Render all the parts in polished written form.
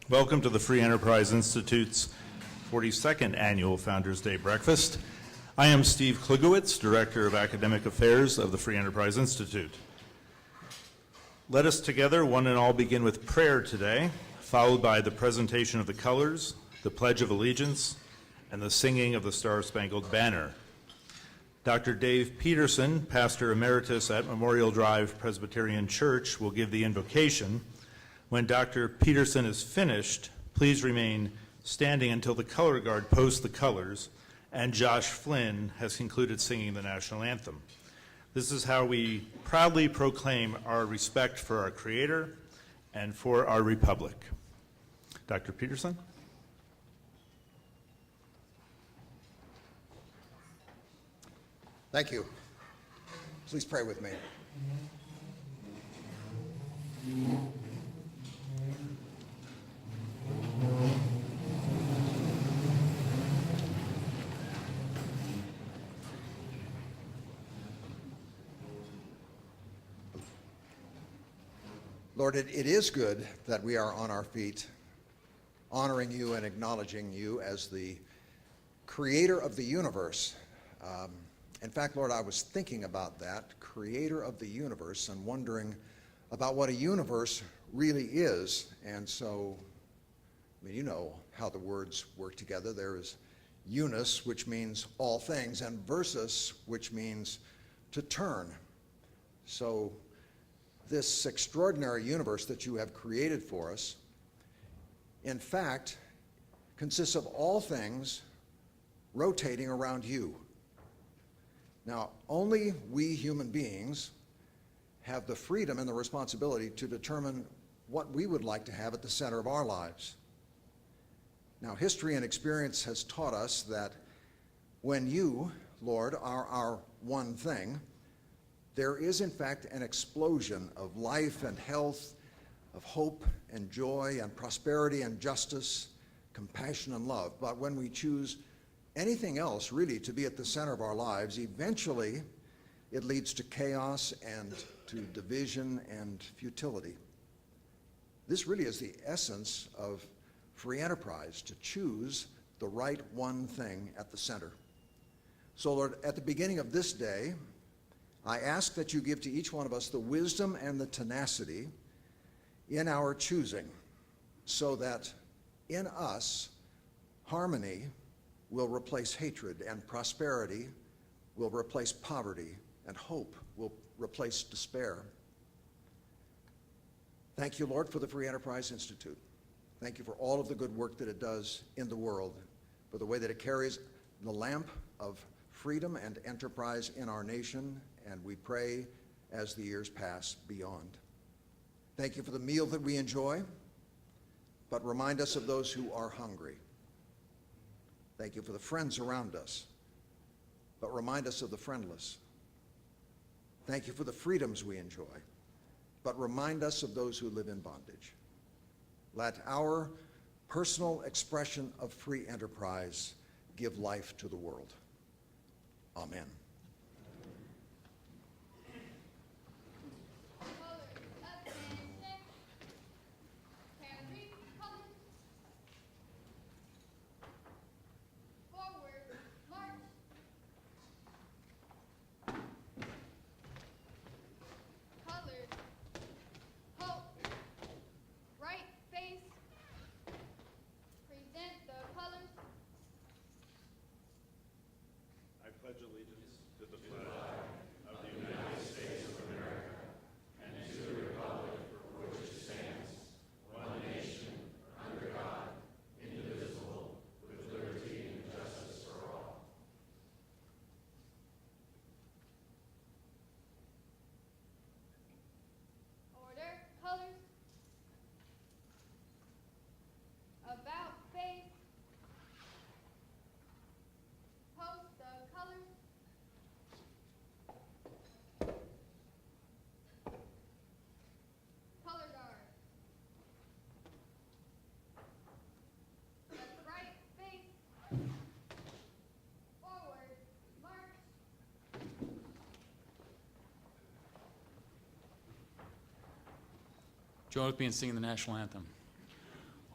Welcome to the Free Enterprise Institute's 42nd Annual Founders Day Breakfast. I am Steve Kligowitz, Director of Academic Affairs of the Free Enterprise Institute. Let us together, one and all, begin with prayer today, followed by the presentation of the colors, the Pledge of Allegiance, and the singing of the Star-Spangled Banner. Dr. Dave Peterson, Pastor Emeritus at Memorial Drive Presbyterian Church, will give the invocation. When Dr. Peterson is finished, please remain standing until the color guard posts the colors and Josh Flynn has concluded singing the national anthem. This is how we proudly proclaim our respect for our Creator and for our Republic. Dr. Peterson? Thank you. Please pray with me. Lord, it is good that we are on our feet, honoring you and acknowledging you as the creator of the universe. In fact, Lord, I was thinking about that, creator of the universe, and wondering about what a universe really is. And so, you know how the words work together. There is unus, which means all things, and versus, which means to turn. So this extraordinary universe that you have created for us, in fact, consists of all things rotating around you. Now, only we human beings have the freedom and the responsibility to determine what we would like to have at the center of our lives. Now, history and experience has taught us that when you, Lord, are our one thing, there is in fact an explosion of life and health, of hope and joy and prosperity and justice, compassion and love. But when we choose anything else really to be at the center of our lives, eventually it leads to chaos and to division and futility. This really is the essence of free enterprise, to choose the right one thing at the center. So Lord, at the beginning of this day, I ask that you give to each one of us the wisdom and the tenacity in our choosing, so that in us, harmony will replace hatred, and prosperity will replace poverty, and hope will replace despair. Thank you, Lord, for the Free Enterprise Institute. Thank you for all of the good work that it does in the world, for the way that it carries the lamp of freedom and enterprise in our nation, and we pray as the years pass beyond. Thank you for the meal that we enjoy, but remind us of those who are hungry. Thank you for the friends around us, but remind us of the friendless. Thank you for the freedoms we enjoy, but remind us of those who live in bondage. Let our personal expression of free enterprise give life to the world. Amen. I pledge allegiance to the flag of the United States of America and to the republic for which it stands, one nation, under God, indivisible, with liberty and justice for all. Order, colors. About face. Post the colors. Color guard. Left, right, face. Forward, march. Join with me in singing the national anthem.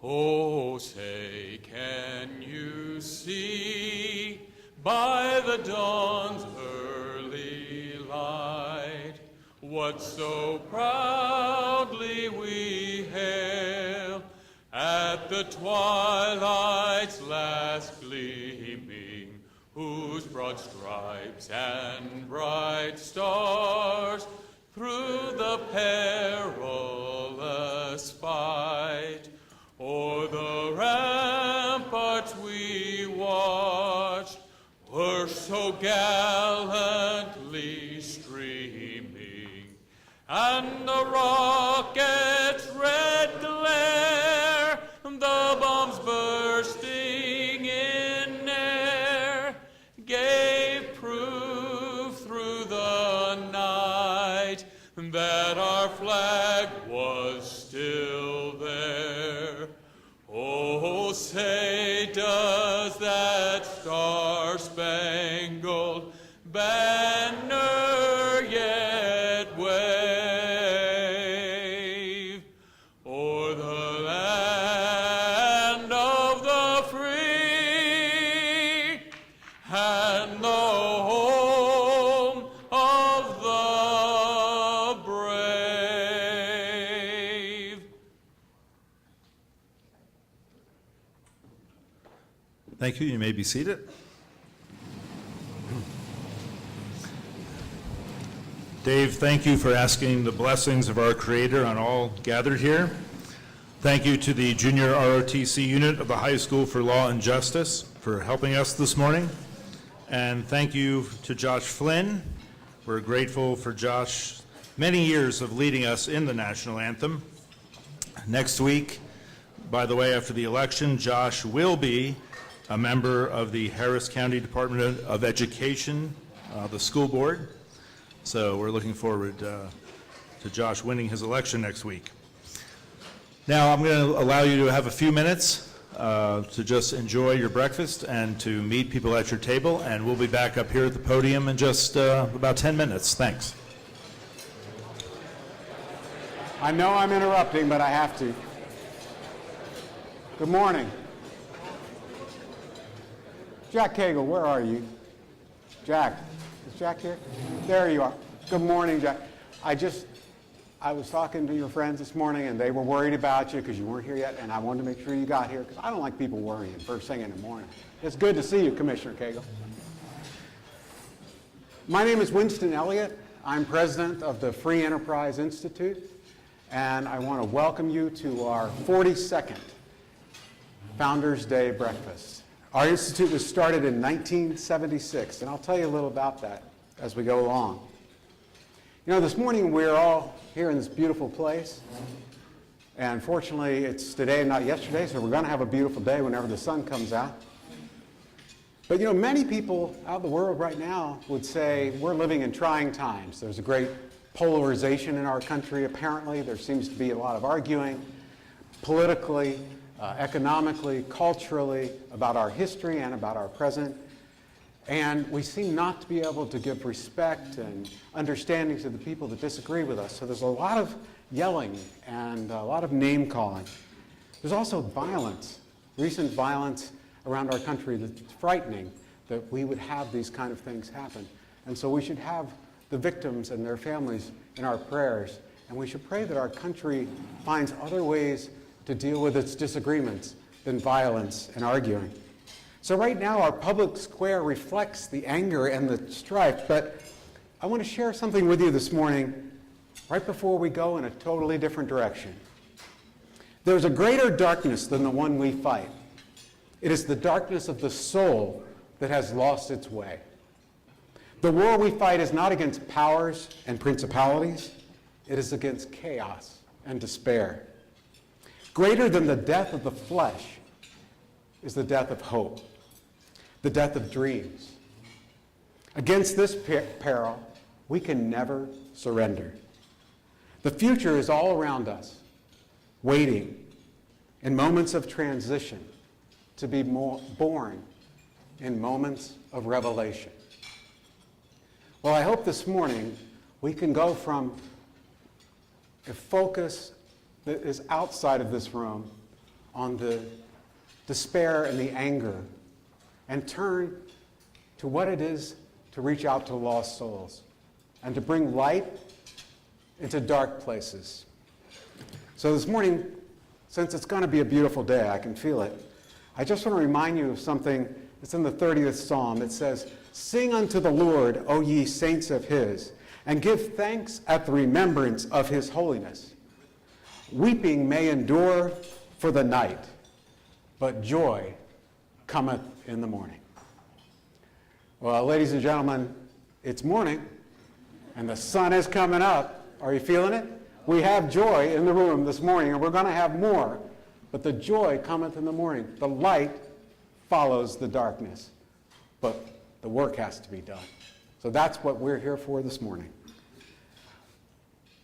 Oh, say, can you see by the dawn's early light what so proudly we hail at the twilight's last gleaming, whose broad stripes and bright stars through the perilous fight o'er the ramparts we watched were so gallantly streaming, and the rocket's red glare, the bombs bursting in air, gave proof through the night that our flag was still there. Oh, say, does that star-spangled banner yet wave o'er the land of the free and the home of the brave? Thank you. You may be seated. Dave, thank you for asking the blessings of our Creator on all gathered here. Thank you to the Junior ROTC unit of the High School for Law and Justice for helping us this morning. And thank you to Josh Flynn. We're grateful for Josh many years of leading us in the national anthem. Next week, by the way, after the election, Josh will be a member of the Harris County Department of Education, the school board. So we're looking forward to Josh winning his election next week. Now I'm going to allow you to have a few minutes to just enjoy your breakfast and to meet people at your table, and we'll be back up here at the podium in just about 10 minutes. Thanks. I know I'm interrupting, but I have to. Good morning. Jack Cagle, where are you? Jack, is Jack here? There you are. Good morning, Jack. I was talking to your friends this morning, and they were worried about you because you weren't here yet, and I wanted to make sure you got here because I don't like people worrying first thing in the morning. It's good to see you, Commissioner Cagle. My name is Winston Elliott. I'm president of the Free Enterprise Institute, and I want to welcome you to our 42nd Founders Day breakfast. Our institute was started in 1976, and I'll tell you a little about that as we go along. You know, this morning we're all here in this beautiful place, and fortunately it's today and not yesterday, so we're going to have a beautiful day whenever the sun comes out. But you know, many people out in the world right now would say we're living in trying times. There's a great polarization in our country, apparently. There seems to be a lot of arguing politically, economically, culturally, about our history and about our present. And we seem not to be able to give respect and understanding to the people that disagree with us. So there's a lot of yelling and a lot of name calling. There's also violence, recent violence around our country that's frightening that we would have these kind of things happen. And so we should have the victims and their families in our prayers. And we should pray that our country finds other ways to deal with its disagreements than violence and arguing. So right now our public square reflects the anger and the strife, but I want to share something with you this morning right before we go in a totally different direction. There's a greater darkness than the one we fight. It is the darkness of the soul that has lost its way. The war we fight is not against powers and principalities. It is against chaos and despair. Greater than the death of the flesh is the death of hope, the death of dreams. Against this peril, we can never surrender. The future is all around us, waiting in moments of transition to be born in moments of revelation. Well, I hope this morning we can go from a focus that is outside of this room on the despair and the anger and turn to what it is to reach out to lost souls and to bring light into dark places. So this morning, since it's going to be a beautiful day, I can feel it, I just want to remind you of something that's in the 30th Psalm. It says, "Sing unto the Lord, O ye saints of his, and give thanks at the remembrance of his holiness. Weeping may endure for the night, but joy cometh in the morning." Well, ladies and gentlemen, it's morning, and the sun is coming up. Are you feeling it? We have joy in the room this morning, and we're going to have more. But the joy cometh in the morning. The light follows the darkness. But the work has to be done. So that's what we're here for this morning.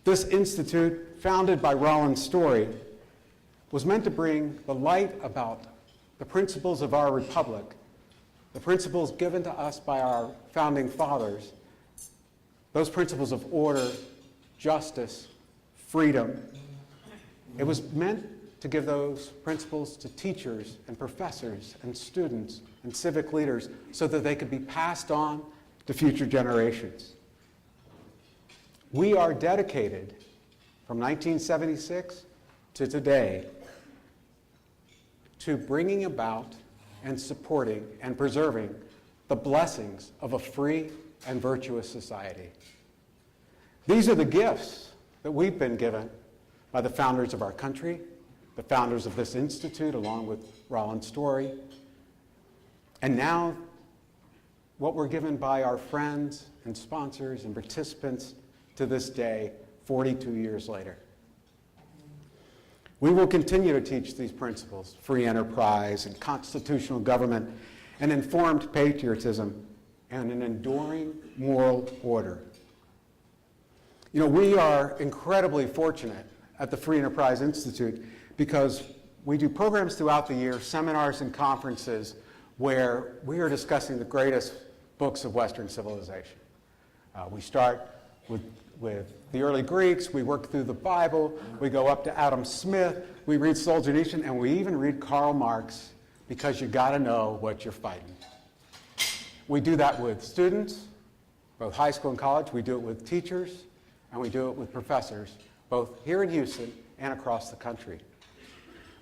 This institute, founded by Rollin Story, was meant to bring the light about the principles of our republic, the principles given to us by our founding fathers, those principles of order, justice, freedom. It was meant to give those principles to teachers and professors and students and civic leaders so that they could be passed on to future generations. We are dedicated from 1976 to today to bringing about and supporting and preserving the blessings of a free and virtuous society. These are the gifts that we've been given by the founders of our country, the founders of this institute, along with Rollin Story, and now what we're given by our friends and sponsors and participants to this day, 42 years later. We will continue to teach these principles, free enterprise and constitutional government and informed patriotism and an enduring moral order. You know, we are incredibly fortunate at the Free Enterprise Institute because we do programs throughout the year, seminars and conferences where we are discussing the greatest books of Western civilization. We start with the early Greeks, we work through the Bible, we go up to Adam Smith, we read Solzhenitsyn, and we even read Karl Marx because you got to know what you're fighting. We do that with students, both high school and college. We do it with teachers, and we do it with professors, both here in Houston and across the country.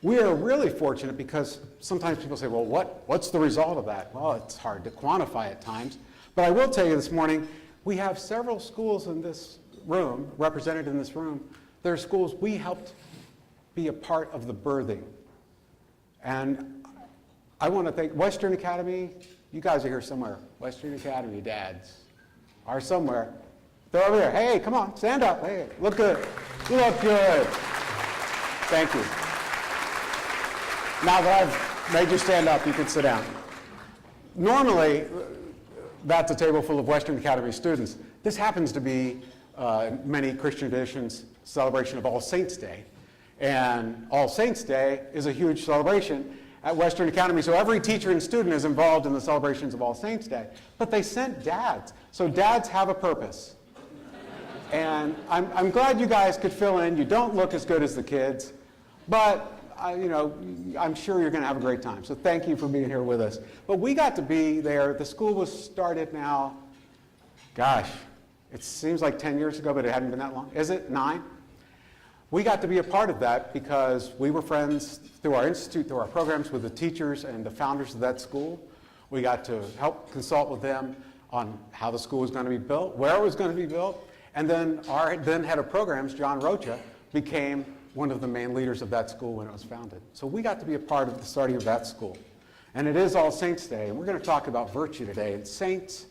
We are really fortunate because sometimes people say, well, what's the result of that? Well, it's hard to quantify at times. But I will tell you this morning, we have several schools in this room, represented in this room. There are schools we helped be a part of the birthing. And I want to thank Western Academy. You guys are here somewhere. Western Academy dads are somewhere. They're over there. Hey, come on, stand up. Hey, look good. You look good. Thank you. Now that I've made you stand up, you can sit down. Normally, that's a table full of Western Academy students. This happens to be many Christian traditions' celebration of All Saints' Day. And All Saints' Day is a huge celebration at Western Academy, so every teacher and student is involved in the celebrations of All Saints' Day. But they sent dads, so dads have a purpose. And I'm glad you guys could fill in. You don't look as good as the kids, but I'm sure you're going to have a great time. So thank you for being here with us. But we got to be there. The school was started now, gosh, it seems like 10 years ago, but it hadn't been that long. Is it 9? We got to be a part of that because we were friends through our institute, through our programs with the teachers and the founders of that school. We got to help consult with them on how the school was going to be built, where it was going to be built. And then our then head of programs, John Rocha, became one of the main leaders of that school when it was founded. So we got to be a part of the starting of that school. And it is All Saints' Day, and we're going to talk about virtue today. And saints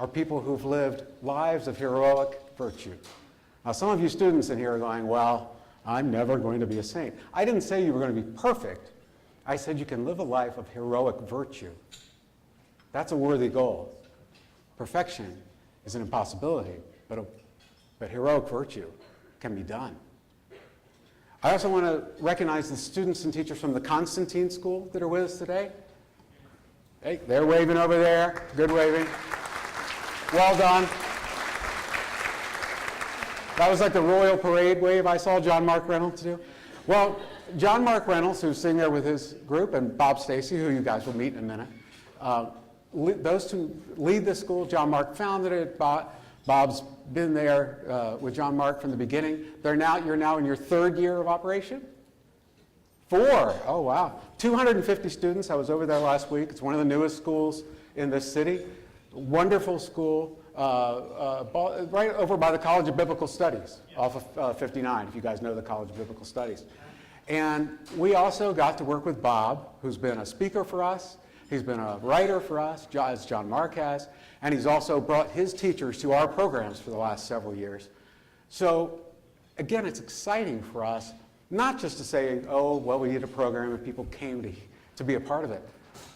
are people who've lived lives of heroic virtue. Now, some of you students in here are going, well, I'm never going to be a saint. I didn't say you were going to be perfect. I said you can live a life of heroic virtue. That's a worthy goal. Perfection is an impossibility, but heroic virtue can be done. I also want to recognize the students and teachers from the Constantine School that are with us today. Hey, they're waving over there. Good waving. Well done. That was like the Royal Parade wave I saw John Mark Reynolds do. Well, John Mark Reynolds, who's sitting there with his group, and Bob Stacy, who you guys will meet in a minute, those two lead this school. John Mark founded it. Bob's been there with John Mark from the beginning. You're now in your third year of operation? 4. Oh, wow. 250 students. I was over there last week. It's one of the newest schools in this city. Wonderful school. Right over by the College of Biblical Studies, off of 59, if you guys know the College of Biblical Studies. And we also got to work with Bob, who's been a speaker for us. He's been a writer for us, as John Mark has, and he's also brought his teachers to our programs for the last several years. So, again, it's exciting for us, not just to say, oh, well, we need a program and people came to be a part of it,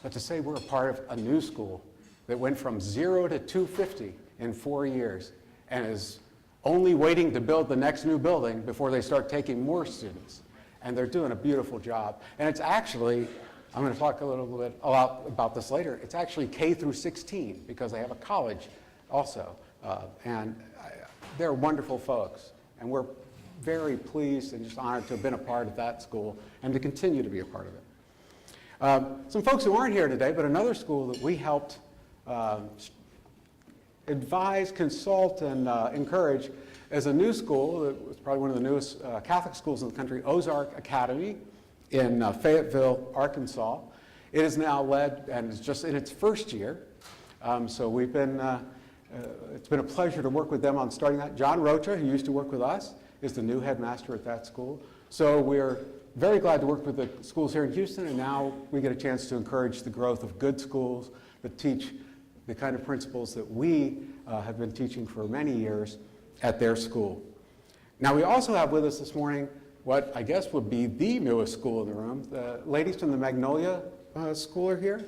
but to say we're a part of a new school that went from 0 to 250 in 4 years and is only waiting to build the next new building before they start taking more students. And they're doing a beautiful job. And it's actually, I'm going to talk a little bit about this later, it's actually K through 16 because they have a college also. They're wonderful folks. And we're very pleased and just honored to have been a part of that school and to continue to be a part of it. Some folks who aren't here today, but another school that we helped advise, consult, and encourage is a new school. It's probably one of the newest Catholic schools in the country, Ozark Academy in Fayetteville, Arkansas. It is now led and is just in its first year. So we've been, it's been a pleasure to work with them on starting that. John Rocha, who used to work with us, is the new headmaster at that school. So we're very glad to work with the schools here in Houston, and now we get a chance to encourage the growth of good schools that teach the kind of principles that we have been teaching for many years at their school. Now, we also have with us this morning what I guess would be the newest school in the room. The ladies from the Magnolia School are here.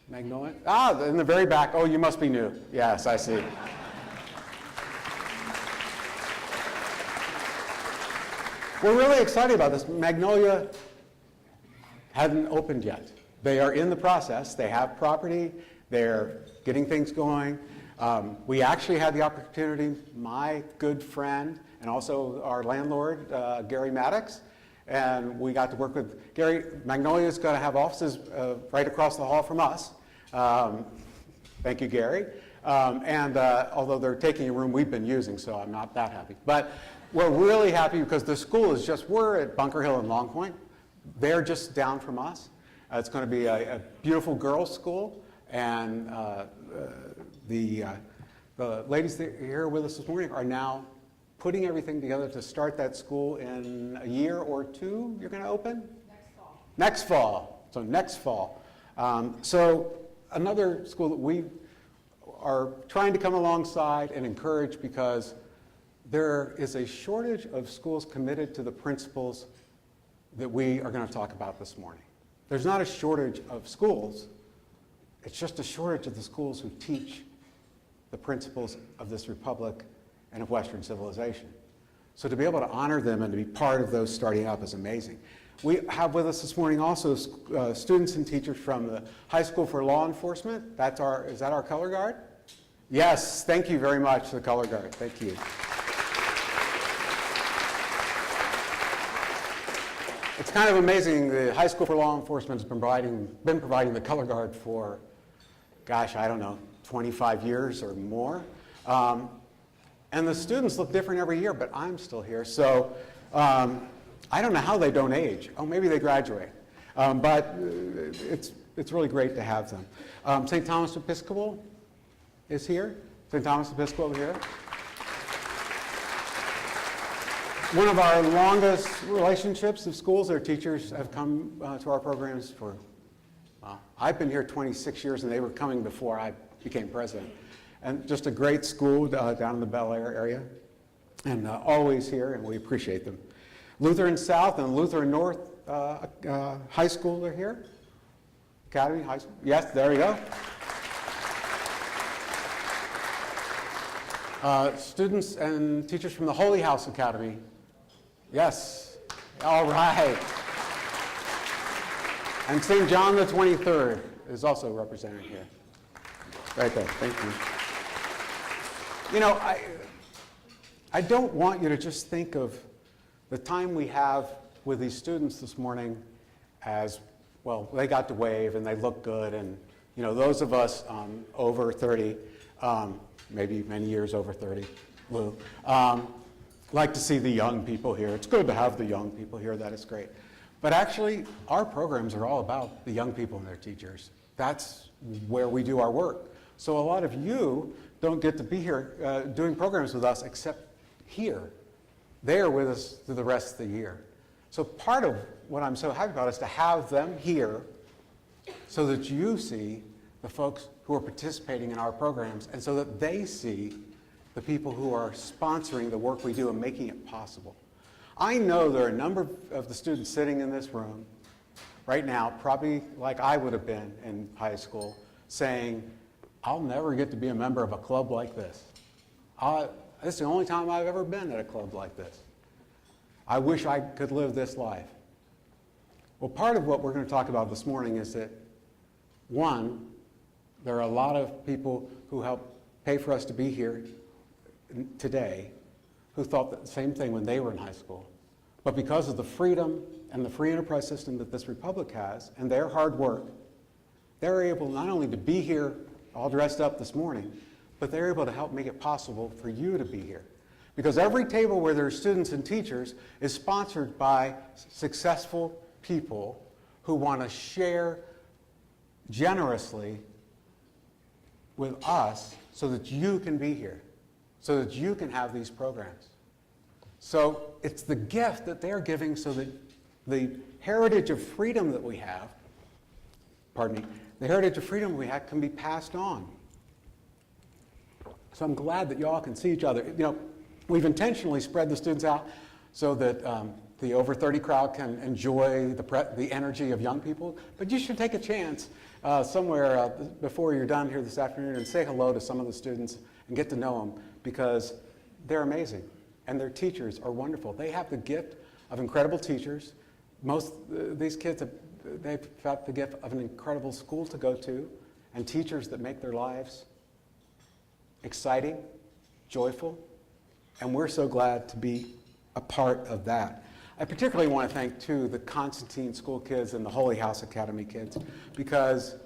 Magnolia? Ah, in the very back. Oh, you must be new. Yes, I see. We're really excited about this. Magnolia hadn't opened yet. They are in the process. They have property. They're getting things going. We actually had the opportunity, my good friend and also our landlord, Gary Maddox, and we got to work with Gary. Magnolia is going to have offices right across the hall from us. Thank you, Gary. Although they're taking a room we've been using, so I'm not that happy. But we're really happy because the school is just, we're at Bunker Hill and Long Point. They're just down from us. It's going to be a beautiful girls' school, and the ladies that are here with us this morning are now putting everything together to start that school in a year or two. You're going to open? Next fall. Next fall. So next fall. So another school that we are trying to come alongside and encourage because there is a shortage of schools committed to the principles that we are going to talk about this morning. There's not a shortage of schools. It's just a shortage of the schools who teach the principles of this republic and of Western civilization. So to be able to honor them and to be part of those starting up is amazing. We have with us this morning also students and teachers from the High School for Law Enforcement. Is that our color guard? Yes, thank you very much, the color guard. Thank you. It's kind of amazing. The High School for Law Enforcement has been providing the color guard for, gosh, I don't know, 25 years or more. And the students look different every year, but I'm still here. So I don't know how they don't age. Oh, maybe they graduate. But it's really great to have them. St. Thomas Episcopal is here. St. Thomas Episcopal here. One of our longest relationships of schools, their teachers have come to our programs for, I've been here 26 years and they were coming before I became president. And just a great school down in the Bel Air area, and always here, and we appreciate them. Lutheran South and Lutheran North High School are here. Academy High School. Yes, there you go. Students and teachers from the Holy House Academy. Yes. All right. And St. John the 23rd is also represented here. Right there. Thank you. You know, I don't want you to just think of the time we have with these students this morning, as well, they got to wave and they look good, and those of us over 30, maybe many years over 30, Lou, like to see the young people here. It's good to have the young people here. That is great. But actually, our programs are all about the young people and their teachers. That's where we do our work. So a lot of you don't get to be here doing programs with us except here. They are with us through the rest of the year. So part of what I'm so happy about is to have them here so that you see the folks who are participating in our programs and so that they see the people who are sponsoring the work we do and making it possible. I know there are a number of the students sitting in this room right now, probably like I would have been in high school, saying, I'll never get to be a member of a club like this. This is the only time I've ever been at a club like this. I wish I could live this life. Well, part of what we're going to talk about this morning is that, one, there are a lot of people who help pay for us to be here today who thought the same thing when they were in high school. But because of the freedom and the free enterprise system that this republic has and their hard work, they're able not only to be here all dressed up this morning, but they're able to help make it possible for you to be here. Because every table where there are students and teachers is sponsored by successful people who want to share generously with us so that you can be here, so that you can have these programs. So it's the gift that they're giving so that the heritage of freedom that we have, the heritage of freedom we have can be passed on. So I'm glad that you all can see each other. We've intentionally spread the students out so that the over 30 crowd can enjoy the energy of young people. But you should take a chance somewhere before you're done here this afternoon and say hello to some of the students and get to know them, because they're amazing and their teachers are wonderful. They have the gift of incredible teachers. Most these kids, they've got the gift of an incredible school to go to and teachers that make their lives exciting, joyful, and we're so glad to be a part of that. I particularly want to thank, too, the Constantine School kids and the Holy House Academy kids, because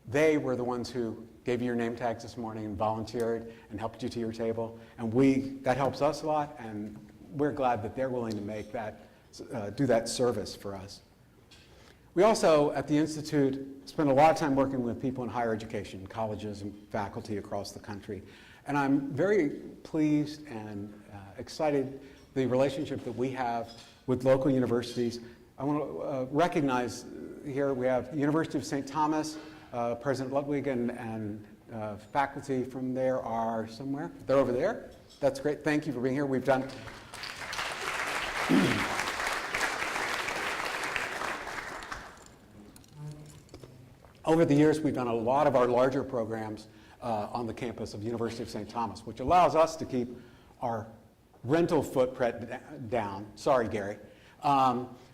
they were the ones who gave you your name tags this morning and volunteered and helped you to your table. And that helps us a lot, and we're glad that they're willing to make that, do that service for us. We also, at the Institute, spend a lot of time working with people in higher education, colleges and faculty across the country. And I'm very pleased and excited the relationship that we have with local universities. I want to recognize here we have the University of St. Thomas, President Ludwig and faculty from there are somewhere. They're over there. That's great. Thank you for being here. We've done... Over the years, we've done a lot of our larger programs on the campus of University of St. Thomas, which allows us to keep our rental footprint down, sorry Gary,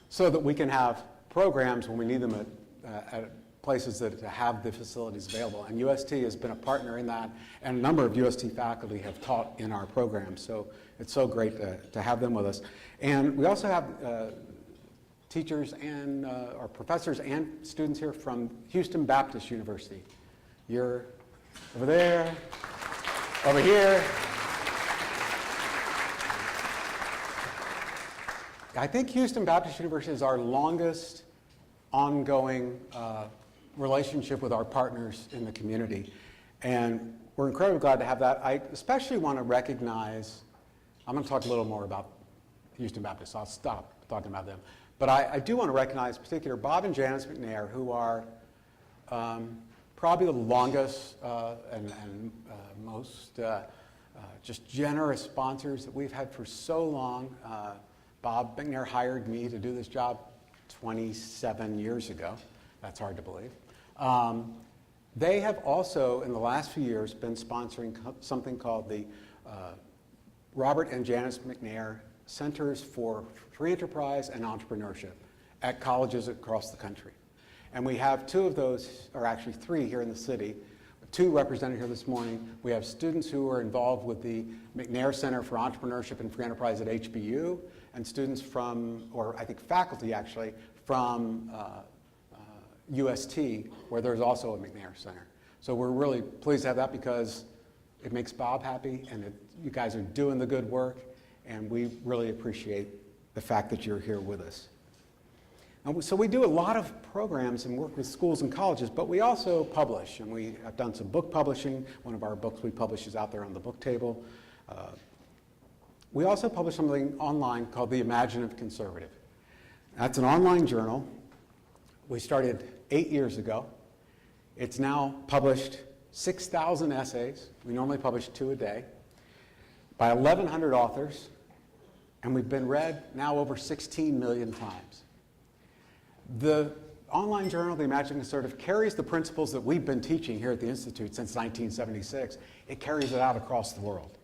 so that we can have programs when we need them at places that have the facilities available. And UST has been a partner in that, and a number of UST faculty have taught in our programs, so it's so great to have them with us. And we also have teachers and or professors and students here from Houston Baptist University. You're over there, over here. I think Houston Baptist University is our longest ongoing relationship with our partners in the community. And we're incredibly glad to have that. I especially want to recognize, I'm going to talk a little more about Houston Baptist, so I'll stop talking about them. But I do want to recognize in particular Bob and Janice McNair, who are probably the longest and most just generous sponsors that we've had for so long. Bob McNair hired me to do this job 27 years ago. That's hard to believe. They have also, in the last few years, been sponsoring something called the Robert and Janice McNair Centers for Free Enterprise and Entrepreneurship at colleges across the country. And we have two of those, or actually three here in the city. two represented here this morning. We have students who are involved with the McNair Center for Entrepreneurship and Free Enterprise at HBU, and students from, or I think faculty actually, from UST, where there's also a McNair Center. So we're really pleased to have that because it makes Bob happy, and you guys are doing the good work, and we really appreciate the fact that you're here with us. And so we do a lot of programs and work with schools and colleges, but we also publish, and we have done some book publishing. One of our books we publish is out there on the book table. We also publish something online called The Imaginative Conservative. That's an online journal. We started 8 years ago. It's now published 6,000 essays. We normally publish 2 a day by 1,100 authors, and we've been read now over 16 million times. The online journal, The Imaginative Conservative, carries the principles that we've been teaching here at the Institute since 1976. It carries it out across the world.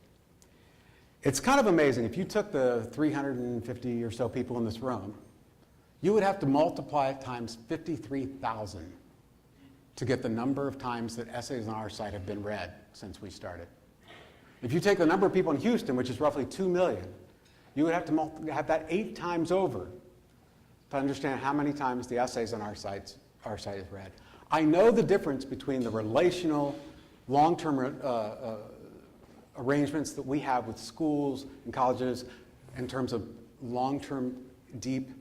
It's kind of amazing. If you took the 350 or so people in this room, you would have to multiply it times 53,000 to get the number of times that essays on our site have been read since we started. If you take the number of people in Houston, which is roughly 2 million, you would have to have that 8 times over to understand how many times the essays on our site is read. I know the difference between the relational, long-term arrangements that we have with schools and colleges in terms of long-term, deep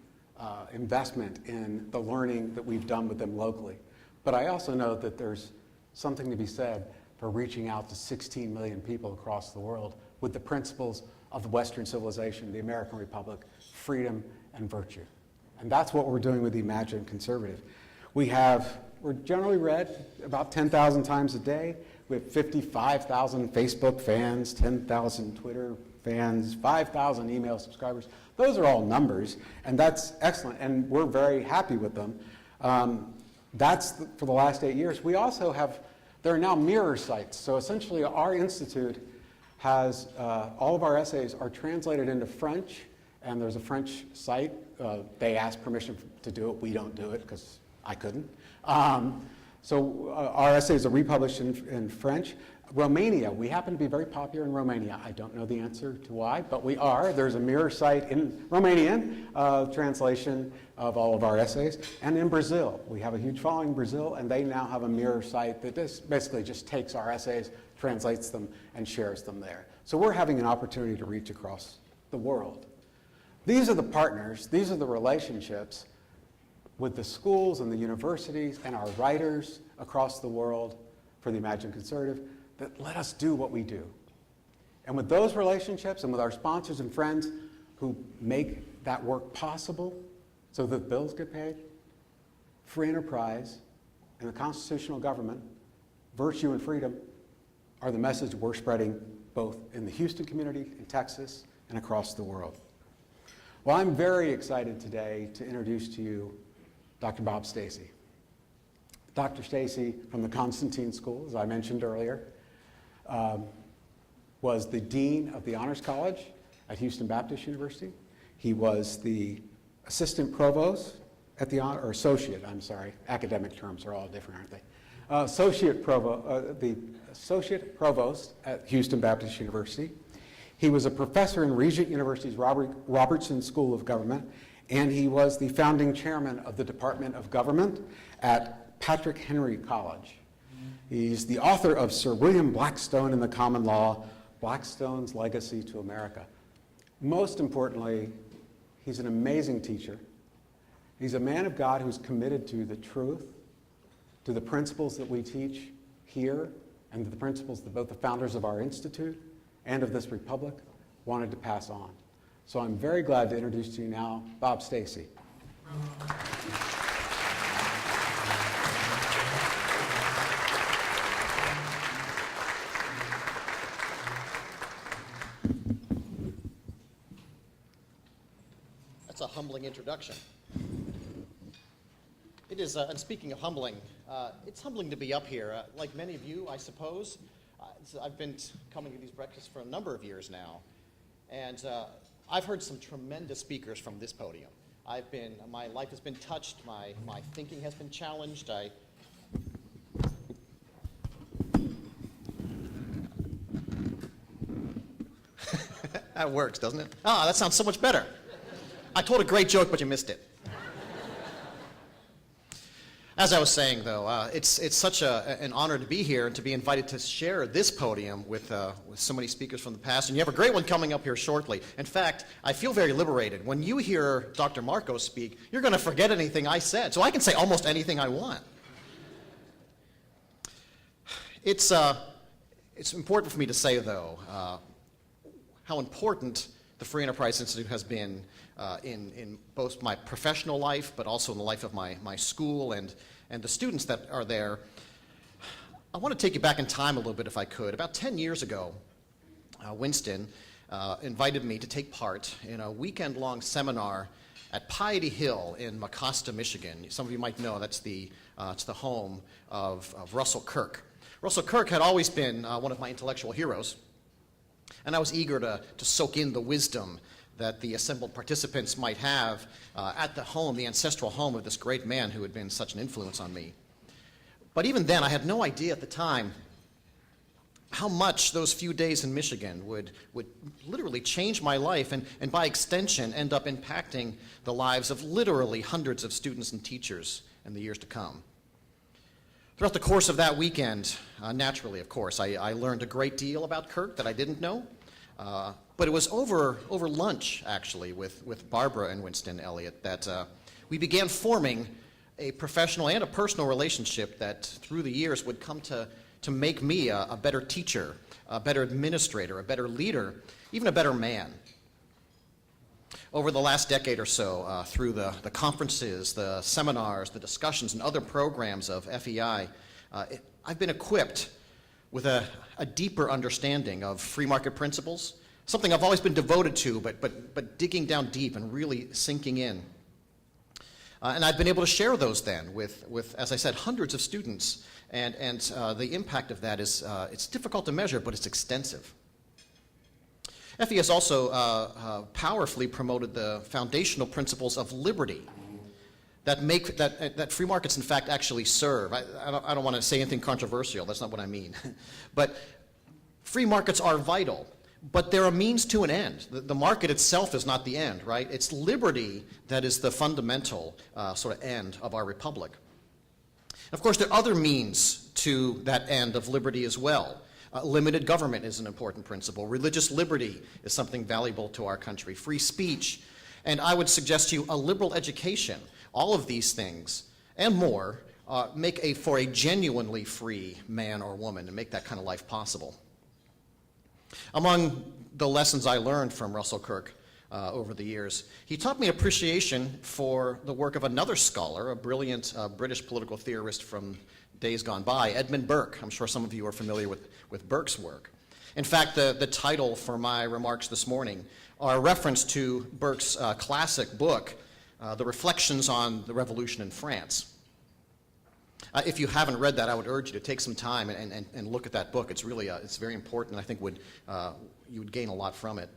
investment in the learning that we've done with them locally. But I also know that there's something to be said for reaching out to 16 million people across the world with the principles of the Western civilization, the American Republic, freedom and virtue. And that's what we're doing with the Imaginative Conservative. We're generally read about 10,000 times a day. We have 55,000 Facebook fans, 10,000 Twitter fans, 5,000 email subscribers. Those are all numbers, and that's excellent, and we're very happy with them. For the last 8 years. We also there are now mirror sites. So essentially our institute has, all of our essays are translated into French, and there's a French site. They ask permission to do it. We don't do it because I couldn't. So our essays are republished in French. Romania, we happen to be very popular in Romania. I don't know the answer to why, but we are. There's a mirror site in Romanian translation of all of our essays. And in Brazil, we have a huge following in Brazil, and they now have a mirror site that basically just takes our essays, translates them, and shares them there. So we're having an opportunity to reach across the world. These are the partners, these are the relationships with the schools and the universities and our writers across the world for the Imaginative Conservative that let us do what we do. And with those relationships and with our sponsors and friends who make that work possible so that bills get paid, free enterprise and the constitutional government, virtue and freedom, are the message we're spreading both in the Houston community, in Texas, and across the world. Well, I'm very excited today to introduce to you Dr. Bob Stacey. Dr. Stacey from the Constantine School, as I mentioned earlier, was the Dean of the Honors College at Houston Baptist University. He was the Assistant Provost at the, or Associate, I'm sorry, academic terms are all different, aren't they? The Associate Provost at Houston Baptist University. He was a professor in Regent University's Robertson School of Government, and he was the founding chairman of the Department of Government at Patrick Henry College. He's the author of Sir William Blackstone and the Common Law, Blackstone's Legacy to America. Most importantly, he's an amazing teacher. He's a man of God who's committed to the truth, to the principles that we teach here, and to the principles that both the founders of our institute and of this republic wanted to pass on. So I'm very glad to introduce to you now Bob Stacey. That's a humbling introduction. It is, and speaking of humbling, it's humbling to be up here. Like many of you, I suppose, I've been coming to these breakfasts for a number of years now, and I've heard some tremendous speakers from this podium. My life has been touched, my thinking has been challenged. That works, doesn't it? Ah, that sounds so much better. I told a great joke, but you missed it. As I was saying, though, it's such an honor to be here and to be invited to share this podium with so many speakers from the past. And you have a great one coming up here shortly. In fact, I feel very liberated. When you hear Dr. Marcos speak, you're going to forget anything I said. So I can say almost anything I want. It's important for me to say, though, how important the Free Enterprise Institute has been in both my professional life, but also in the life of my school and the students that are there. I want to take you back in time a little bit, if I could. About 10 years ago, Winston invited me to take part in a weekend-long seminar at Piety Hill in Mecosta, Michigan. Some of you might know it's the home of Russell Kirk. Russell Kirk had always been one of my intellectual heroes, and I was eager to soak in the wisdom that the assembled participants might have at the home, the ancestral home of this great man who had been such an influence on me. But even then, I had no idea at the time how much those few days in Michigan would literally change my life and by extension end up impacting the lives of literally hundreds of students and teachers in the years to come. Throughout the course of that weekend, naturally, of course, I learned a great deal about Kirk that I didn't know. But it was over lunch, actually, with Barbara and Winston Elliott that we began forming a professional and a personal relationship that through the years would come to make me a better teacher, a better administrator, a better leader, even a better man. Over the last decade or so, through the conferences, the seminars, the discussions, and other programs of FEI, I've been equipped with a deeper understanding of free market principles, something I've always been devoted to, but digging down deep and really sinking in. And I've been able to share those then with, as I said, hundreds of students, and the impact of that is, it's difficult to measure, but it's extensive. FE has also powerfully promoted the foundational principles of liberty that free markets, in fact, actually serve. I don't want to say anything controversial. That's not what I mean. But free markets are vital, but they're a means to an end. The market itself is not the end, right? It's liberty that is the fundamental sort of end of our republic. Of course, there are other means to that end of liberty as well. Limited government is an important principle. Religious liberty is something valuable to our country. Free speech, and I would suggest to you a liberal education. All of these things and more make for a genuinely free man or woman and make that kind of life possible. Among the lessons I learned from Russell Kirk over the years, he taught me appreciation for the work of another scholar, a brilliant British political theorist from days gone by, Edmund Burke. I'm sure some of you are familiar with Burke's work. In fact, the title for my remarks this morning are a reference to Burke's classic book, The Reflections on the Revolution in France. If you haven't read that, I would urge you to take some time and look at that book. It's really it's very important, and I think you would gain a lot from it.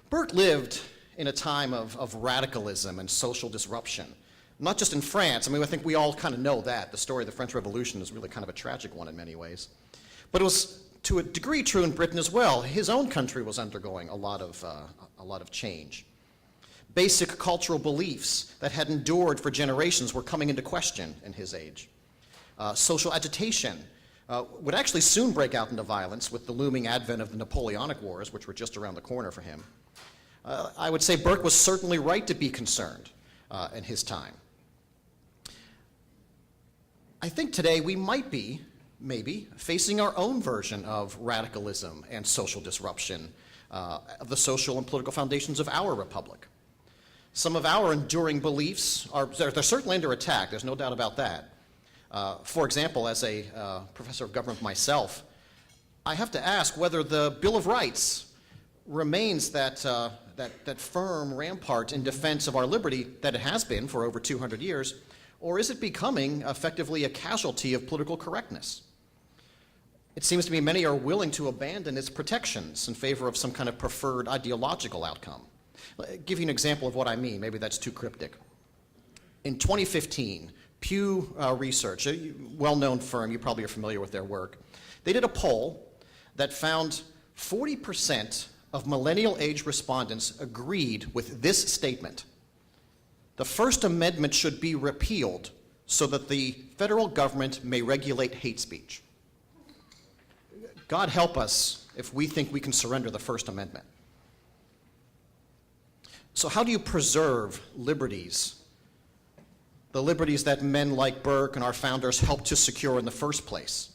Burke lived in a time of radicalism and social disruption, not just in France. I mean, I think we all kind of know that. The story of the French Revolution is really kind of a tragic one in many ways. But it was to a degree true in Britain as well. His own country was undergoing a lot of change. Basic cultural beliefs that had endured for generations were coming into question in his age. Social agitation would actually soon break out into violence with the looming advent of the Napoleonic Wars, which were just around the corner for him. I would say Burke was certainly right to be concerned in his time. I think today we might be, maybe, facing our own version of radicalism and social disruption of the social and political foundations of our republic. Some of our enduring beliefs they're certainly under attack, there's no doubt about that. For example, as a professor of government myself, I have to ask whether the Bill of Rights remains that firm rampart in defense of our liberty that it has been for over 200 years, or is it becoming effectively a casualty of political correctness? It seems to me many are willing to abandon its protections in favor of some kind of preferred ideological outcome. I'll give you an example of what I mean. Maybe that's too cryptic. In 2015, Pew Research, a well-known firm, you probably are familiar with their work, they did a poll that found 40% of millennial-age respondents agreed with this statement: the First Amendment should be repealed so that the federal government may regulate hate speech. God help us if we think we can surrender the First Amendment. So how do you preserve liberties? The liberties that men like Burke and our founders helped to secure in the first place.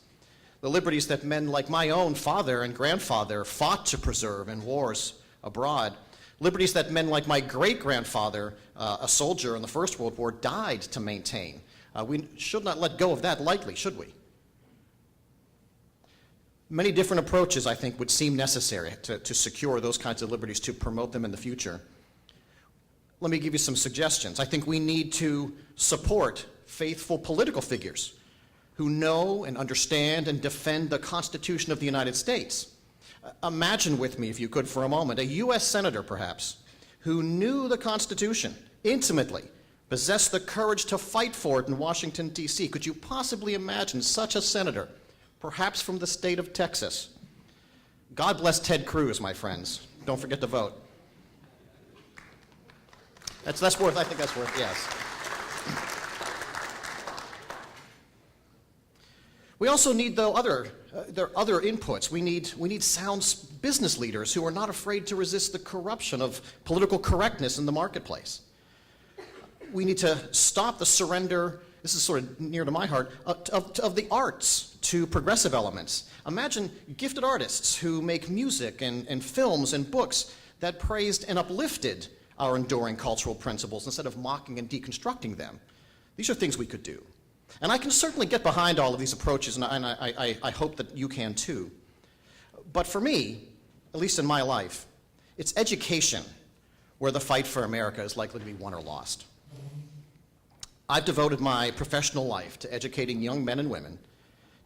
The liberties that men like my own father and grandfather fought to preserve in wars abroad. Liberties that men like my great-grandfather, a soldier in the First World War, died to maintain. We should not let go of that lightly, should we? Many different approaches, I think, would seem necessary to secure those kinds of liberties, to promote them in the future. Let me give you some suggestions. I think we need to support faithful political figures who know and understand and defend the Constitution of the United States. Imagine with me, if you could, for a moment, a U.S. senator, perhaps, who knew the Constitution intimately, possessed the courage to fight for it in Washington, D.C. Could you possibly imagine such a senator, perhaps from the state of Texas? God bless Ted Cruz, my friends. Don't forget to vote. That's worth, I think that's worth, yes. We also need, though, there are other inputs. We need sound business leaders who are not afraid to resist the corruption of political correctness in the marketplace. We need to stop the surrender, this is sort of near to my heart, of the arts to progressive elements. Imagine gifted artists who make music and films and books that praised and uplifted our enduring cultural principles instead of mocking and deconstructing them. These are things we could do. And I can certainly get behind all of these approaches, and I hope that you can too. But for me, at least in my life, it's education where the fight for America is likely to be won or lost. I've devoted my professional life to educating young men and women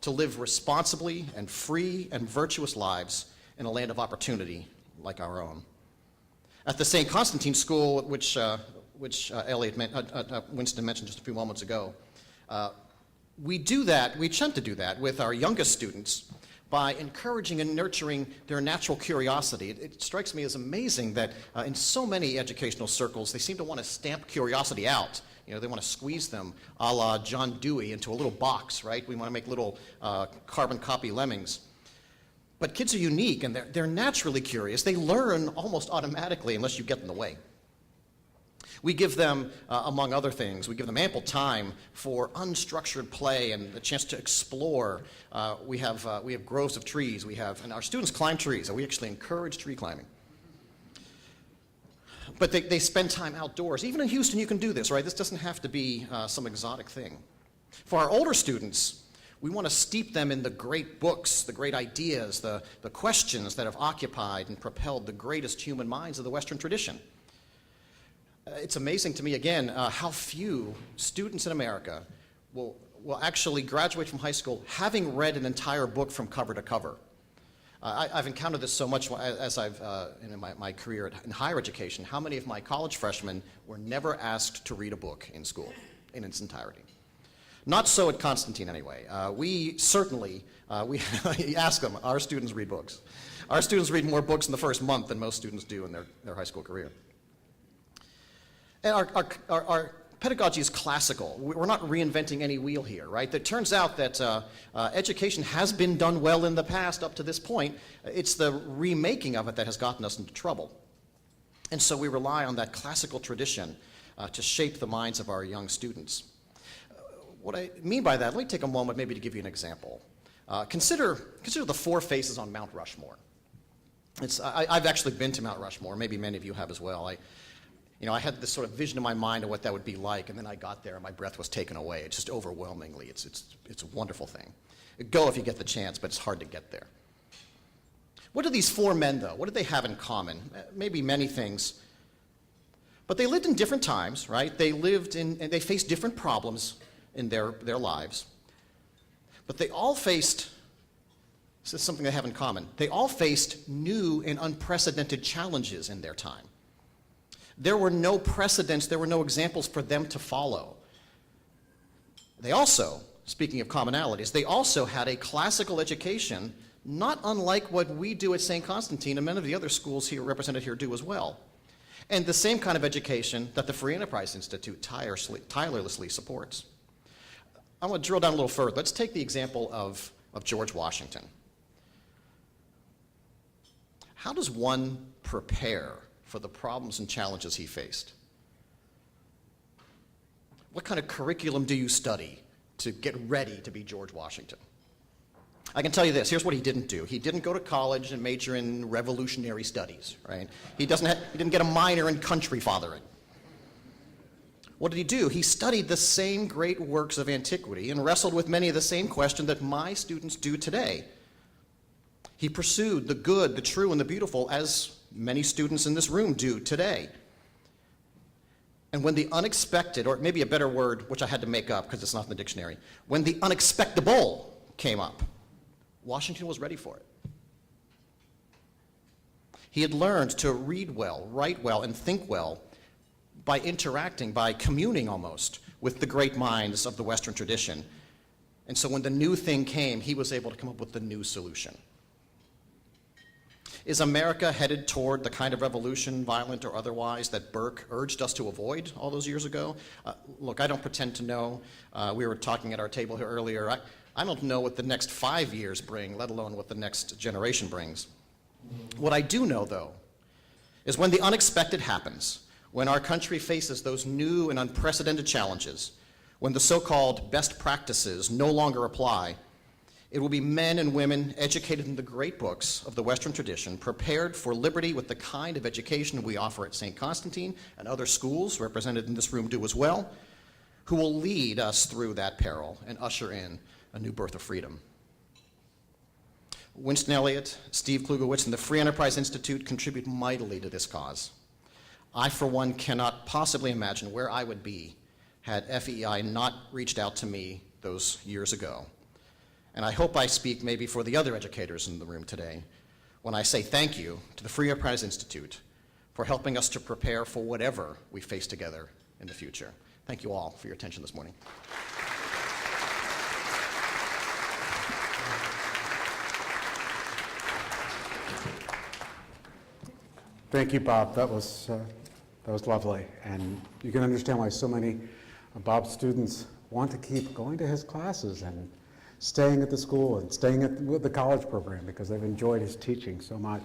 to live responsibly and free and virtuous lives in a land of opportunity like our own. At the St. Constantine School, which Winston mentioned just a few moments ago, we attempt to do that with our youngest students by encouraging and nurturing their natural curiosity. It strikes me as amazing that in so many educational circles, they seem to want to stamp curiosity out. You know, they want to squeeze them a la John Dewey into a little box, right? We want to make little carbon copy lemmings. But kids are unique, and they're naturally curious. They learn almost automatically unless you get in the way. We give them, among other things, we give them ample time for unstructured play and the chance to explore. We have groves of trees. And our students climb trees, and we actually encourage tree climbing. But they spend time outdoors. Even in Houston, you can do this, right? This doesn't have to be some exotic thing. For our older students, we want to steep them in the great books, the great ideas, the questions that have occupied and propelled the greatest human minds of the Western tradition. It's amazing to me, again, how few students in America will actually graduate from high school having read an entire book from cover to cover. I've encountered this so much as I've in my career in higher education. How many of my college freshmen were never asked to read a book in school in its entirety? Not so at Constantine, anyway. We certainly ask them. Our students read books. Our students read more books in the first month than most students do in their high school career. And our pedagogy is classical. We're not reinventing any wheel here, right? It turns out that education has been done well in the past up to this point. It's the remaking of it that has gotten us into trouble. And so we rely on that classical tradition to shape the minds of our young students. What I mean by that, let me take a moment maybe to give you an example. Consider the four faces on Mount Rushmore. I've actually been to Mount Rushmore. Maybe many of you have as well. I had this sort of vision in my mind of what that would be like, and then I got there and my breath was taken away. It's just overwhelmingly, it's a wonderful thing. Go if you get the chance, but it's hard to get there. What do these four men, though, what did they have in common? Maybe many things. But they lived in different times, right? And they faced different problems in their lives. But they all faced, this is something they have in common, they all faced new and unprecedented challenges in their time. There were no precedents, there were no examples for them to follow. They also, speaking of commonalities, they also had a classical education not unlike what we do at St. Constantine and many of the other schools here represented here do as well. And the same kind of education that the Free Enterprise Institute tirelessly supports. I want to drill down a little further. Let's take the example of George Washington. How does one prepare for the problems and challenges he faced? What kind of curriculum do you study to get ready to be George Washington? I can tell you this, here's what he didn't do. He didn't go to college and major in revolutionary studies, right? He didn't get a minor in country fathering. What did he do? He studied the same great works of antiquity and wrestled with many of the same questions that my students do today. He pursued the good, the true, and the beautiful, as many students in this room do today. And when the unexpected, or maybe a better word, which I had to make up because it's not in the dictionary, when the unexpectable came up, Washington was ready for it. He had learned to read well, write well, and think well by interacting, by communing almost with the great minds of the Western tradition. And so when the new thing came, he was able to come up with the new solution. Is America headed toward the kind of revolution, violent or otherwise, that Burke urged us to avoid all those years ago? Look, I don't pretend to know. We were talking at our table here earlier. I don't know what the next 5 years bring, let alone what the next generation brings. What I do know, though, is when the unexpected happens, when our country faces those new and unprecedented challenges, when the so-called best practices no longer apply, it will be men and women educated in the great books of the Western tradition, prepared for liberty with the kind of education we offer at St. Constantine and other schools represented in this room do as well, who will lead us through that peril and usher in a new birth of freedom. Winston Elliott, Steve Klugowitz, and the Free Enterprise Institute contribute mightily to this cause. I, for one, cannot possibly imagine where I would be had FEI not reached out to me those years ago. And I hope I speak maybe for the other educators in the room today when I say thank you to the Free Enterprise Institute for helping us to prepare for whatever we face together in the future. Thank you all for your attention this morning. Thank you, Bob. That was lovely, and you can understand why so many of Bob's students want to keep going to his classes and staying at the school and staying with the college program because they've enjoyed his teaching so much.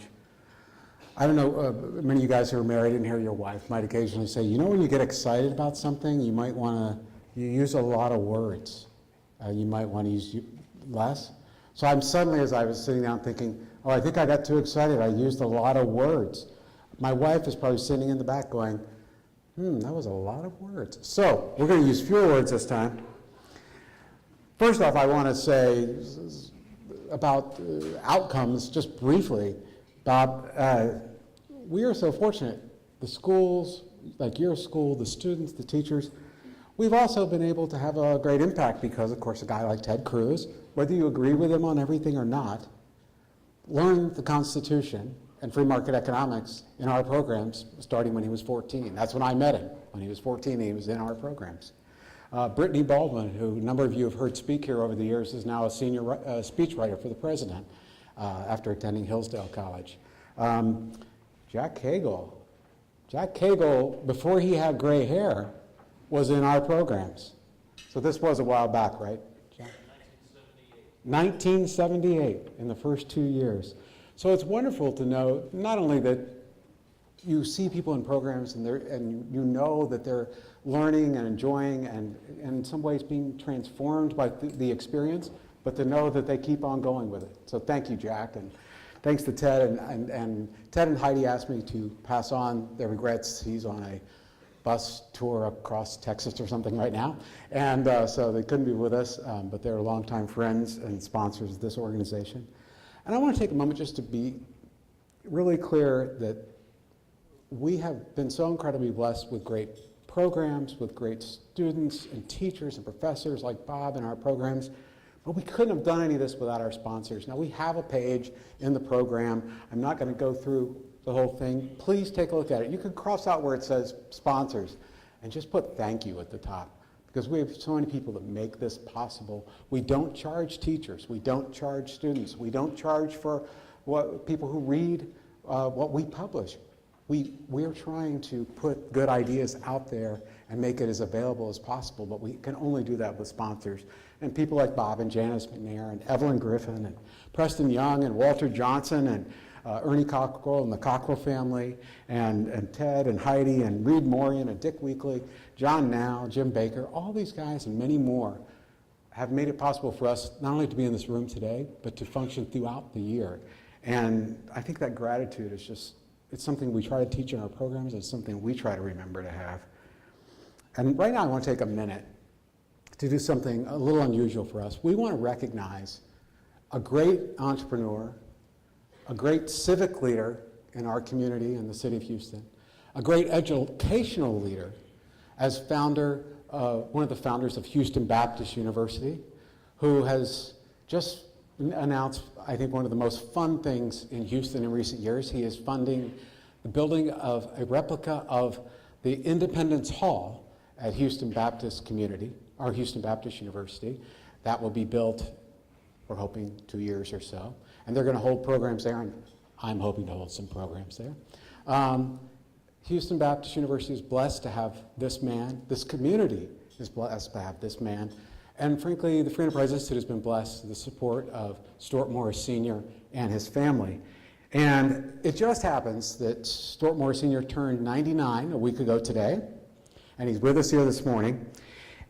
I don't know, many of you guys who are married in here, your wife might occasionally say, you know, when you get excited about something, you might want to use a lot of words. You might want to use less. So I'm suddenly, as I was sitting down thinking, oh, I think I got too excited. I used a lot of words. My wife is probably sitting in the back going, that was a lot of words. So we're going to use fewer words this time. First off, I want to say about outcomes, just briefly. Bob, we are so fortunate. The schools, like your school, the students, the teachers, we've also been able to have a great impact because, of course, a guy like Ted Cruz, whether you agree with him on everything or not, learned the Constitution and free market economics in our programs starting when he was 14. That's when I met him. When he was 14, he was in our programs. Brittany Baldwin, who a number of you have heard speak here over the years, is now a senior speechwriter for the president after attending Hillsdale College. Jack Cagle. Jack Cagle, before he had gray hair, was in our programs. So this was a while back, right, Jack? 1978, in the first 2 years. So it's wonderful to know not only that you see people in programs and you know that they're learning and enjoying and in some ways being transformed by the experience, but to know that they keep on going with it. So thank you, Jack, and thanks to Ted. And Ted and Heidi asked me to pass on their regrets. He's on a bus tour across Texas or something right now, and so they couldn't be with us, but they're longtime friends and sponsors of this organization. And I want to take a moment just to be really clear that we have been so incredibly blessed with great programs, with great students and teachers and professors like Bob in our programs, but we couldn't have done any of this without our sponsors. Now, we have a page in the program. I'm not going to go through the whole thing. Please take a look at it. You can cross out where it says sponsors and just put thank you at the top, because we have so many people that make this possible. We don't charge teachers. We don't charge students. We don't charge for people who read what we publish. We're trying to put good ideas out there and make it as available as possible, but we can only do that with sponsors. And people like Bob and Janice McNair and Evelyn Griffin and Preston Young and Walter Johnson and Ernie Cockrell and the Cockrell family and Ted and Heidi and Reed Morian and Dick Weekly, John Now, Jim Baker, all these guys and many more have made it possible for us not only to be in this room today, but to function throughout the year. And I think that gratitude is just, it's something we try to teach in our programs. It's something we try to remember to have. And right now I want to take a minute to do something a little unusual for us. We want to recognize a great entrepreneur, a great civic leader in our community in the city of Houston, a great educational leader as founder, one of the founders of Houston Baptist University, who has just announced, I think, one of the most fun things in Houston in recent years. He is funding the building of a replica of the Independence Hall at Houston Baptist Community, or Houston Baptist University. That will be built, we're hoping, 2 years or so. And they're going to hold programs there, and I'm hoping to hold some programs there. Houston Baptist University is blessed to have this man. This community is blessed to have this man. And frankly, the Free Enterprise Institute has been blessed with the support of Stuart Morris Sr. and his family. And it just happens that Stuart Morris Sr. turned 99 a week ago today, and he's with us here this morning.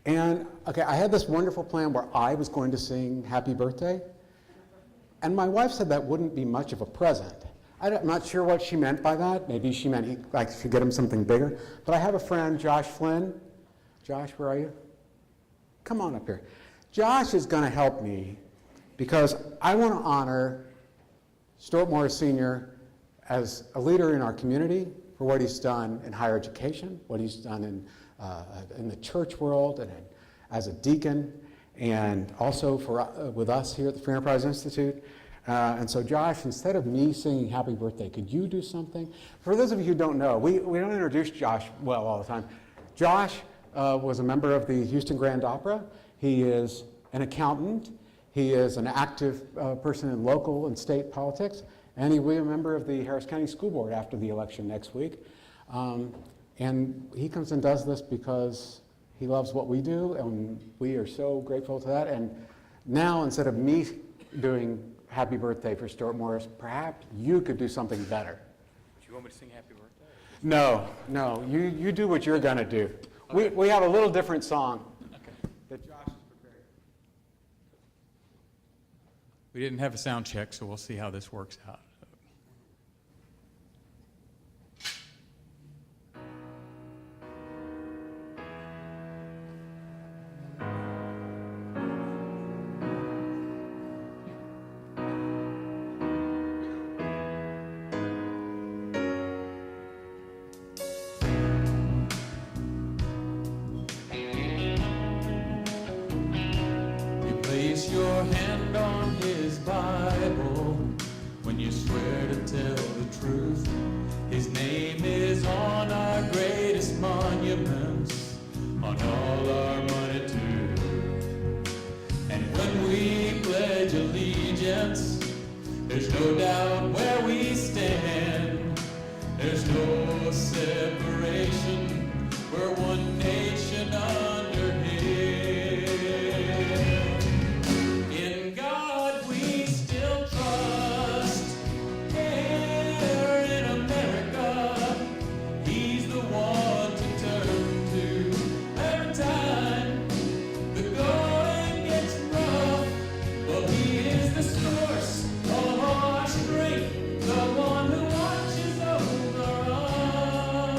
And okay, I had this wonderful plan where I was going to sing Happy Birthday, and my wife said that wouldn't be much of a present. I'm not sure what she meant by that. Maybe she meant I should get him something bigger. But I have a friend, Josh Flynn. Josh, where are you? Come on up here. Josh is going to help me because I want to honor Stuart Morris Sr. as a leader in our community for what he's done in higher education, what he's done in the church world, and as a deacon, and also for with us here at the Free Enterprise Institute. And so, Josh, instead of me singing Happy Birthday, could you do something? For those of you who don't know, we don't introduce Josh well all the time. Josh was a member of the Houston Grand Opera. He is an accountant. He is an active person in local and state politics. And he will be a member of the Harris County School Board after the election next week. And he comes and does this because he loves what we do, and we are so grateful to that. And now, instead of me doing Happy Birthday for Stuart Morris, perhaps you could do something better. Do you want me to sing Happy Birthday? No, you do what you're going to do. Okay. We have a little different song that Josh has prepared. We didn't have a sound check, so we'll see how this works out. Place your hand on his Bible when you swear to tell the truth. His name is on our greatest monuments, on all our money too. And when we pledge allegiance, there's no doubt where we stand. There's no separation, we're one nation under him. The one who watches over us.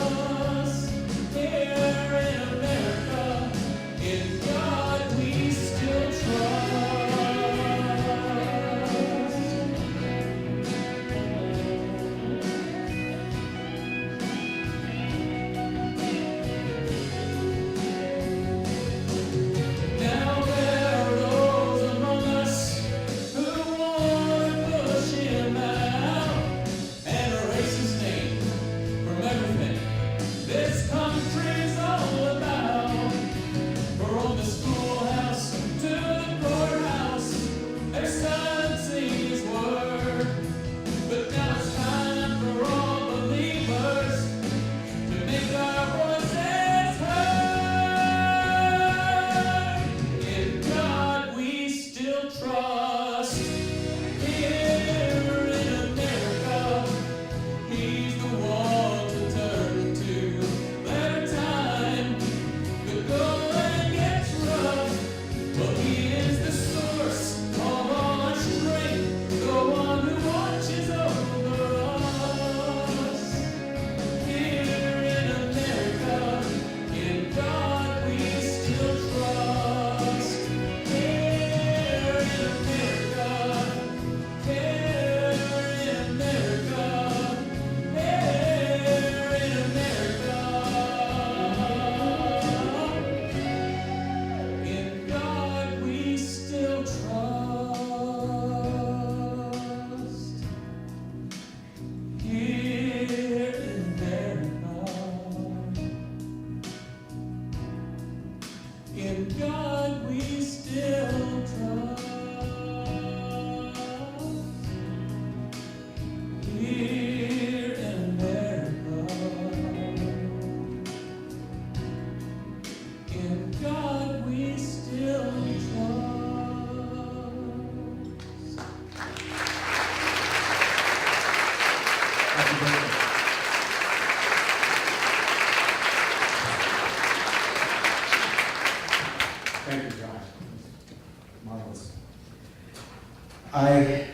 I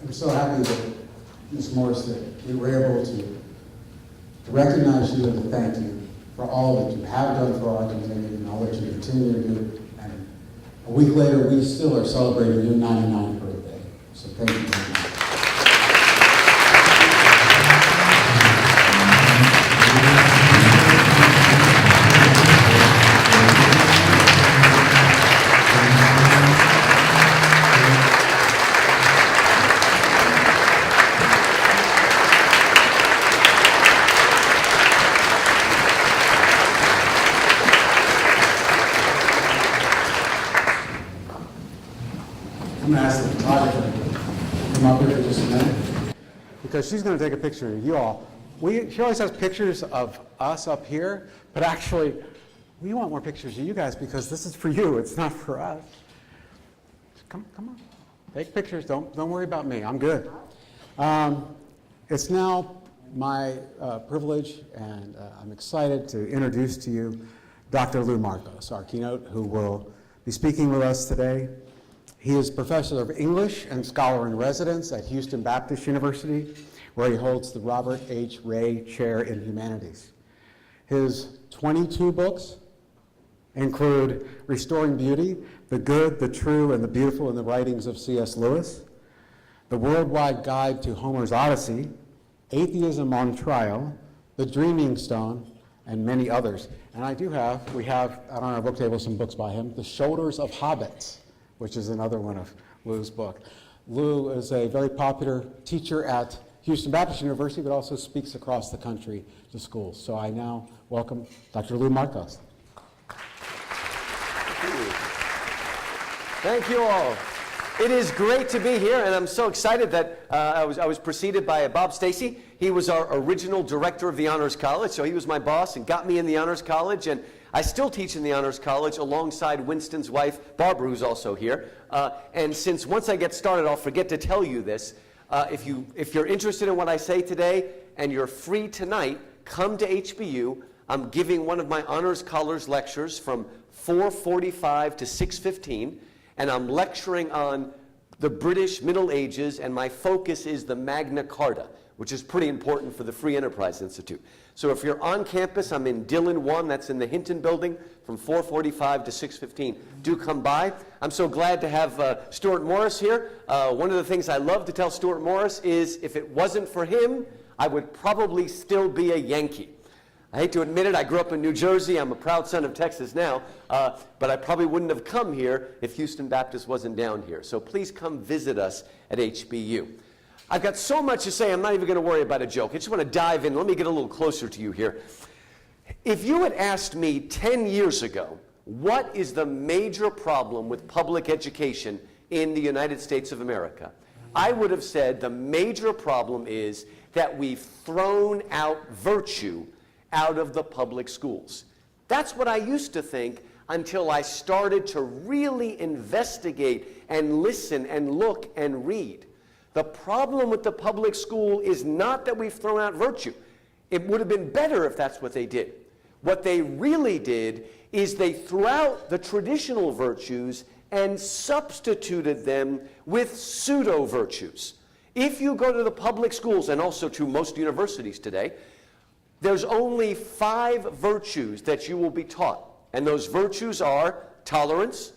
am so happy that, Ms. Morris, that we were able to recognize you and to thank you for all that you have done for our community and all that you continue to do. And a week later, we still are celebrating your 99th birthday. So thank you very much. I'm going to ask the photographer to come up here for just a minute. Because she's going to take a picture of you all. She always has pictures of us up here, but actually, we want more pictures of you guys because this is for you. It's not for us. Come on. Take pictures. Don't worry about me. I'm good. It's now my privilege, and I'm excited to introduce to you Dr. Lou Marcos, our keynote, who will be speaking with us today. He is Professor of English and Scholar in Residence at Houston Baptist University, where he holds the Robert H. Ray Chair in Humanities. His 22 books include Restoring Beauty, The Good, the True, and the Beautiful in the Writings of C.S. Lewis, The Worldwide Guide to Homer's Odyssey, Atheism on Trial, The Dreaming Stone, and many others. And we have out on our book table some books by him, The Shoulders of Hobbits, which is another one of Lou's book. Lou is a very popular teacher at Houston Baptist University, but also speaks across the country to schools. So I now welcome Dr. Lou Marcos. Thank you all. It is great to be here, and I'm so excited that I was preceded by Bob Stacy. He was our original director of the Honors College, so he was my boss and got me in the Honors College, and I still teach in the Honors College alongside Winston's wife, Barbara, who's also here. And since once I get started, I'll forget to tell you this. If you're interested in what I say today and you're free tonight, come to HBU. I'm giving one of my Honors Scholars lectures from 4:45 to 6:15, and I'm lecturing on the British Middle Ages, and my focus is the Magna Carta, which is pretty important for the Free Enterprise Institute. So if you're on campus, I'm in Dillon 1, that's in the Hinton building, from 4:45 to 6:15. Do come by. I'm so glad to have Stuart Morris here. One of the things I love to tell Stuart Morris is if it wasn't for him, I would probably still be a Yankee. I hate to admit it, I grew up in New Jersey. I'm a proud son of Texas now, but I probably wouldn't have come here if Houston Baptist wasn't down here. So please come visit us at HBU. I've got so much to say, I'm not even going to worry about a joke. I just want to dive in. Let me get a little closer to you here. If you had asked me 10 years ago, what is the major problem with public education in the United States of America, I would have said the major problem is that we've thrown out virtue out of the public schools. That's what I used to think until I started to really investigate and listen and look and read. The problem with the public school is not that we've thrown out virtue. It would have been better if that's what they did. What they really did is they threw out the traditional virtues and substituted them with pseudo-virtues. If you go to the public schools, and also to most universities today, there's only 5 virtues that you will be taught. And those virtues are tolerance,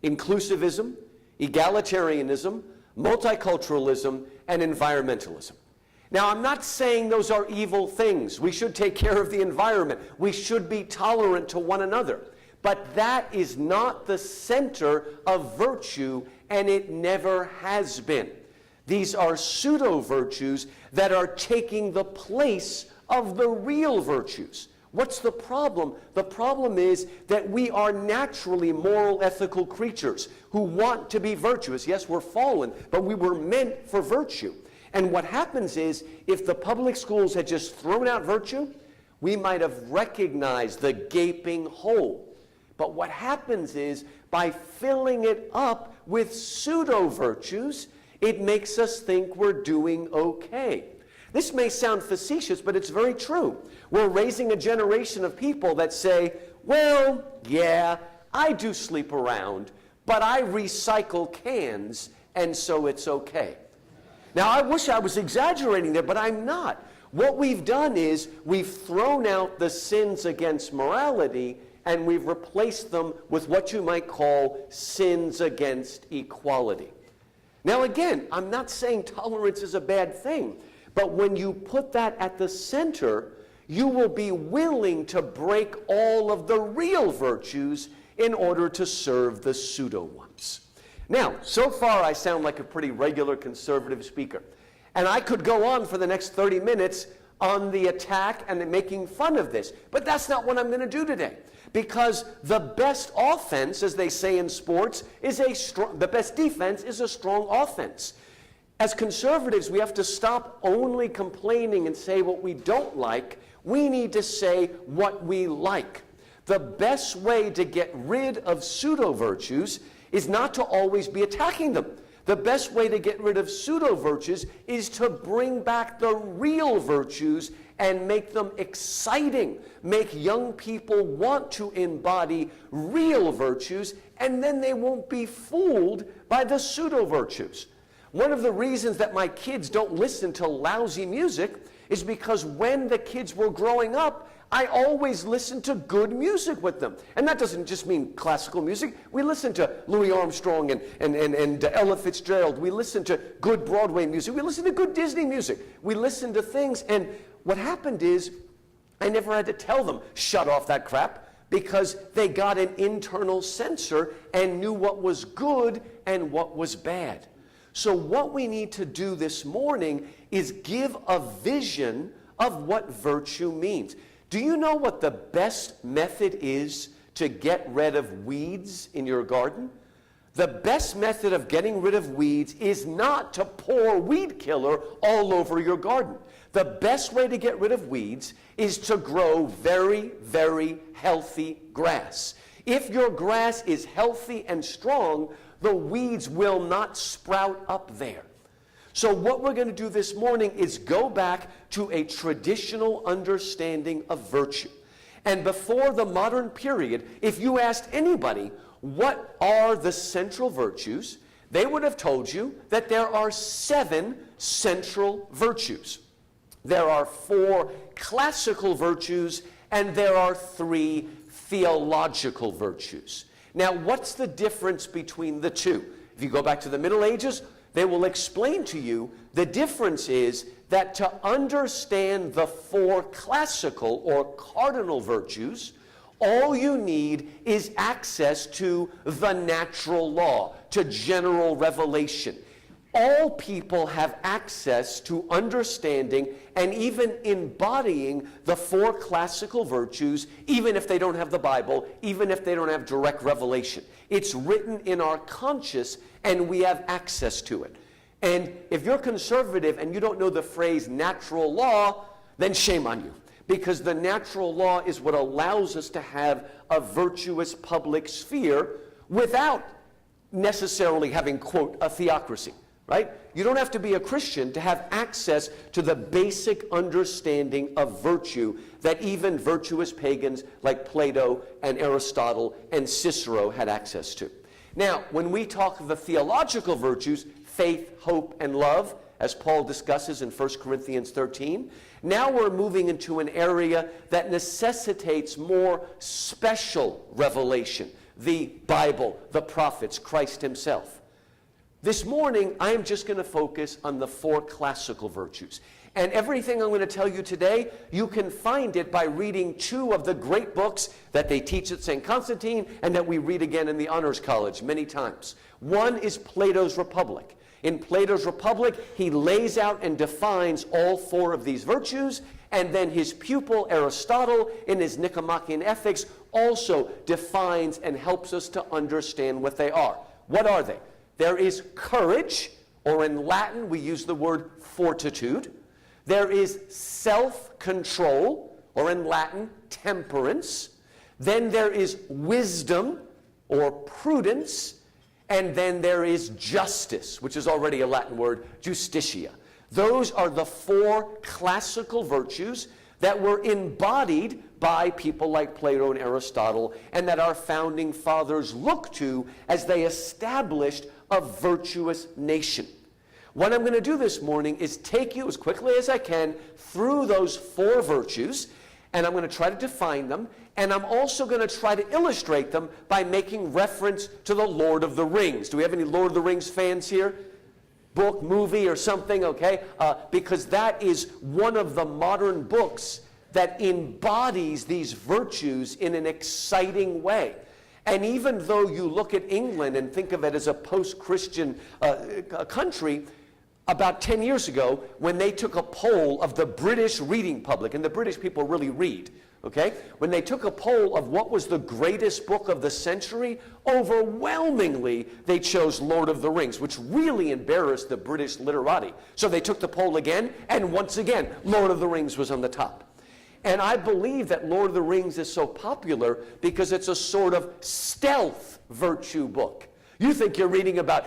inclusivism, egalitarianism, multiculturalism, and environmentalism. Now, I'm not saying those are evil things. We should take care of the environment. We should be tolerant to one another. But that is not the center of virtue, and it never has been. These are pseudo-virtues that are taking the place of the real virtues. What's the problem? The problem is that we are naturally moral, ethical creatures who want to be virtuous. Yes, we're fallen, but we were meant for virtue. And what happens is, if the public schools had just thrown out virtue, we might have recognized the gaping hole. But what happens is, by filling it up with pseudo-virtues, it makes us think we're doing okay. This may sound facetious, but it's very true. We're raising a generation of people that say, well, yeah, I do sleep around, but I recycle cans, and so it's okay. Now, I wish I was exaggerating there, but I'm not. What we've done is we've thrown out the sins against morality and we've replaced them with what you might call sins against equality. Now, again, I'm not saying tolerance is a bad thing, but when you put that at the center, you will be willing to break all of the real virtues in order to serve the pseudo ones. Now, so far I sound like a pretty regular conservative speaker. And I could go on for the next 30 minutes on the attack and making fun of this. But that's not what I'm going to do today. Because the best offense, as they say in sports, the best defense is a strong offense. As conservatives, we have to stop only complaining and say what we don't like. We need to say what we like. The best way to get rid of pseudo-virtues is not to always be attacking them. The best way to get rid of pseudo-virtues is to bring back the real virtues and make them exciting. Make young people want to embody real virtues, and then they won't be fooled by the pseudo-virtues. One of the reasons that my kids don't listen to lousy music is because when the kids were growing up, I always listened to good music with them. And that doesn't just mean classical music. We listen to Louis Armstrong and Ella Fitzgerald. We listen to good Broadway music. We listen to good Disney music. We listen to things, and what happened is I never had to tell them, shut off that crap, because they got an internal censor and knew what was good and what was bad. So what we need to do this morning is give a vision of what virtue means. Do you know what the best method is to get rid of weeds in your garden? The best method of getting rid of weeds is not to pour weed killer all over your garden. The best way to get rid of weeds is to grow very, very healthy grass. If your grass is healthy and strong, the weeds will not sprout up there. So what we're going to do this morning is go back to a traditional understanding of virtue. And before the modern period, if you asked anybody, what are the central virtues, they would have told you that there are 7 central virtues. There are 4 classical virtues, and there are 3 theological virtues. Now, what's the difference between the two? If you go back to the Middle Ages, they will explain to you the difference is that to understand the 4 classical or cardinal virtues, all you need is access to the natural law, to general revelation. All people have access to understanding and even embodying the 4 classical virtues, even if they don't have the Bible, even if they don't have direct revelation. It's written in our conscience, and we have access to it. And if you're conservative and you don't know the phrase natural law, then shame on you. Because the natural law is what allows us to have a virtuous public sphere without necessarily having, quote, a theocracy. Right? You don't have to be a Christian to have access to the basic understanding of virtue that even virtuous pagans like Plato and Aristotle and Cicero had access to. Now, when we talk of the theological virtues, faith, hope, and love, as Paul discusses in 1 Corinthians 13, now we're moving into an area that necessitates more special revelation. The Bible, the prophets, Christ himself. This morning, I am just going to focus on the 4 classical virtues. And everything I'm going to tell you today, you can find it by reading 2 of the great books that they teach at St. Constantine and that we read again in the Honors College many times. One is Plato's Republic. In Plato's Republic, he lays out and defines all 4 of these virtues, and then his pupil Aristotle in his Nicomachean Ethics also defines and helps us to understand what they are. What are they? There is courage, or in Latin we use the word fortitude. There is self-control, or in Latin temperance. Then there is wisdom, or prudence. And then there is justice, which is already a Latin word, justitia. Those are the 4 classical virtues that were embodied by people like Plato and Aristotle, and that our founding fathers looked to as they established a virtuous nation. What I'm going to do this morning is take you as quickly as I can through those 4 virtues, and I'm going to try to define them, and I'm also going to try to illustrate them by making reference to the Lord of the Rings. Do we have any Lord of the Rings fans here? Book, movie, or something, okay? Because that is one of the modern books that embodies these virtues in an exciting way. And even though you look at England and think of it as a post-Christian country, about 10 years ago, when they took a poll of the British reading public, and the British people really read, okay? When they took a poll of what was the greatest book of the century, overwhelmingly they chose Lord of the Rings, which really embarrassed the British literati. So they took the poll again, and once again, Lord of the Rings was on the top. And I believe that Lord of the Rings is so popular because it's a sort of stealth virtue book. You think you're reading about,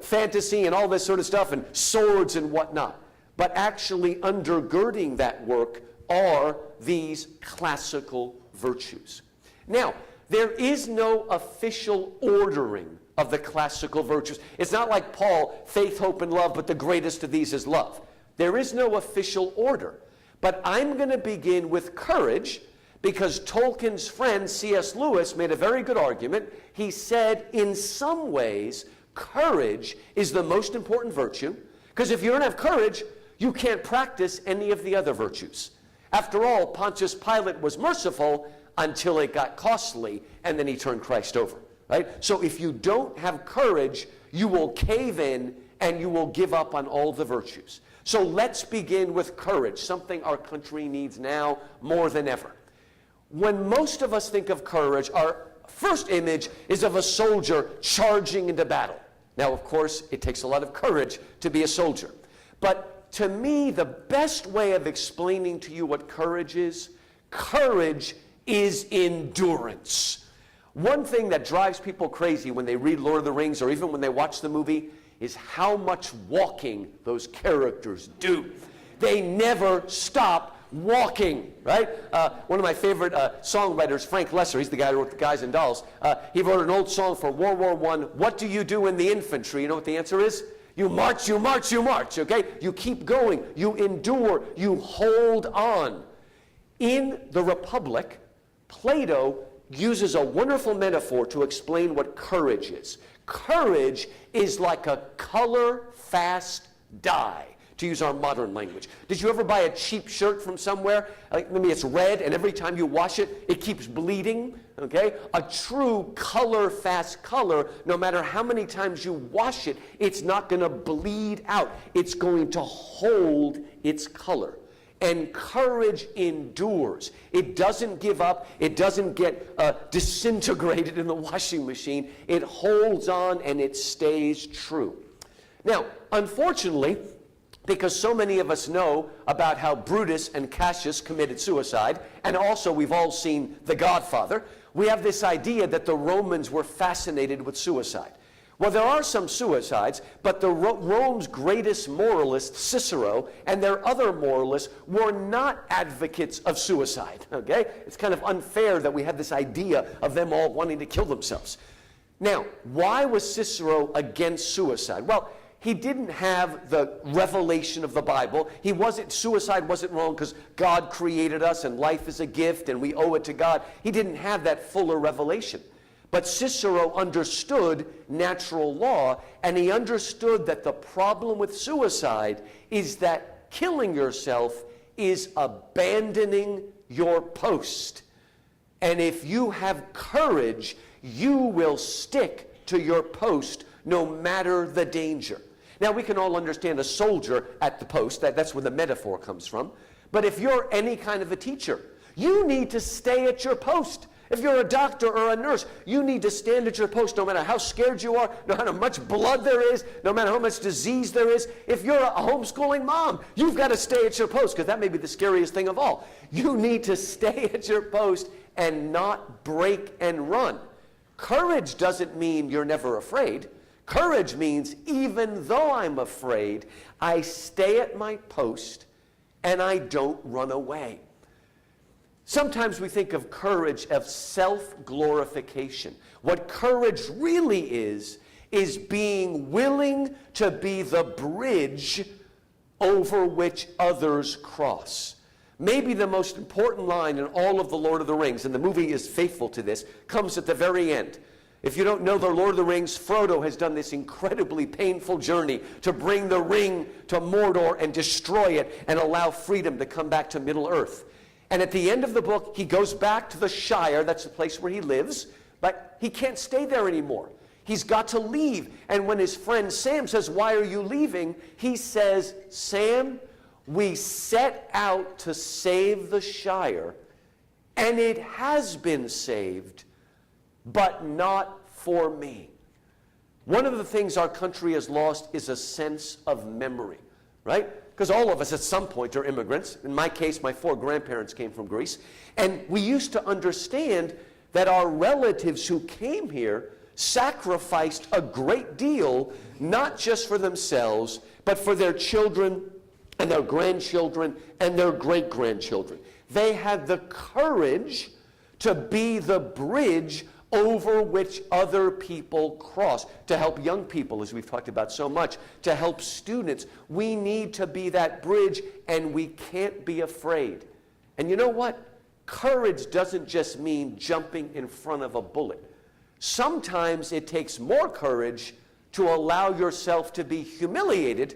fantasy and all this sort of stuff and swords and whatnot. But actually undergirding that work are these classical virtues. Now, there is no official ordering of the classical virtues. It's not like Paul, faith, hope, and love, but the greatest of these is love. There is no official order. But I'm going to begin with courage because Tolkien's friend C.S. Lewis made a very good argument. He said, in some ways, courage is the most important virtue, because if you don't have courage, you can't practice any of the other virtues. After all, Pontius Pilate was merciful until it got costly, and then he turned Christ over, right? So if you don't have courage, you will cave in and you will give up on all the virtues. So let's begin with courage, something our country needs now more than ever. When most of us think of courage, our first image is of a soldier charging into battle. Now, of course, it takes a lot of courage to be a soldier. But to me, the best way of explaining to you what courage is endurance. One thing that drives people crazy when they read Lord of the Rings or even when they watch the movie is how much walking those characters do. They never stop walking, right? One of my favorite songwriters, Frank Lesser, he's the guy who wrote the Guys and Dolls, he wrote an old song for World War I, What Do You Do in the Infantry? You know what the answer is? You march, you march, you march, okay? You keep going, you endure, you hold on. In the Republic, Plato uses a wonderful metaphor to explain what courage is. Courage is like a color-fast dye, to use our modern language. Did you ever buy a cheap shirt from somewhere? Like maybe it's red, and every time you wash it, it keeps bleeding, okay? A true color-fast color, no matter how many times you wash it, it's not going to bleed out. It's going to hold its color. And courage endures. It doesn't give up. It doesn't get disintegrated in the washing machine. It holds on and it stays true. Now, unfortunately, because so many of us know about how Brutus and Cassius committed suicide, and also we've all seen The Godfather, we have this idea that the Romans were fascinated with suicide. Well, there are some suicides, but Rome's greatest moralist, Cicero, and their other moralists were not advocates of suicide, okay? It's kind of unfair that we have this idea of them all wanting to kill themselves. Now, why was Cicero against suicide? Well, he didn't have the revelation of the Bible. Suicide wasn't wrong because God created us and life is a gift and we owe it to God. He didn't have that fuller revelation. But Cicero understood natural law, and he understood that the problem with suicide is that killing yourself is abandoning your post. And if you have courage, you will stick to your post no matter the danger. Now, we can all understand a soldier at the post. That's where the metaphor comes from. But if you're any kind of a teacher, you need to stay at your post. If you're a doctor or a nurse, you need to stand at your post no matter how scared you are, no matter how much blood there is, no matter how much disease there is. If you're a homeschooling mom, you've got to stay at your post because that may be the scariest thing of all. You need to stay at your post and not break and run. Courage doesn't mean you're never afraid. Courage means even though I'm afraid, I stay at my post and I don't run away. Sometimes we think of courage of self-glorification. What courage really is being willing to be the bridge over which others cross. Maybe the most important line in all of The Lord of the Rings, and the movie is faithful to this, comes at the very end. If you don't know The Lord of the Rings, Frodo has done this incredibly painful journey to bring the ring to Mordor and destroy it and allow freedom to come back to Middle-earth. And at the end of the book, he goes back to the Shire, that's the place where he lives, but he can't stay there anymore. He's got to leave. And when his friend Sam says, "Why are you leaving?" he says, "Sam, we set out to save the Shire, and it has been saved, but not for me." One of the things our country has lost is a sense of memory, right? Because all of us at some point are immigrants. In my case, my 4 grandparents came from Greece. And we used to understand that our relatives who came here sacrificed a great deal, not just for themselves, but for their children and their grandchildren and their great-grandchildren. They had the courage to be the bridge over which other people cross, to help young people, as we've talked about so much, to help students. We need to be that bridge, and we can't be afraid. And you know what? Courage doesn't just mean jumping in front of a bullet. Sometimes it takes more courage to allow yourself to be humiliated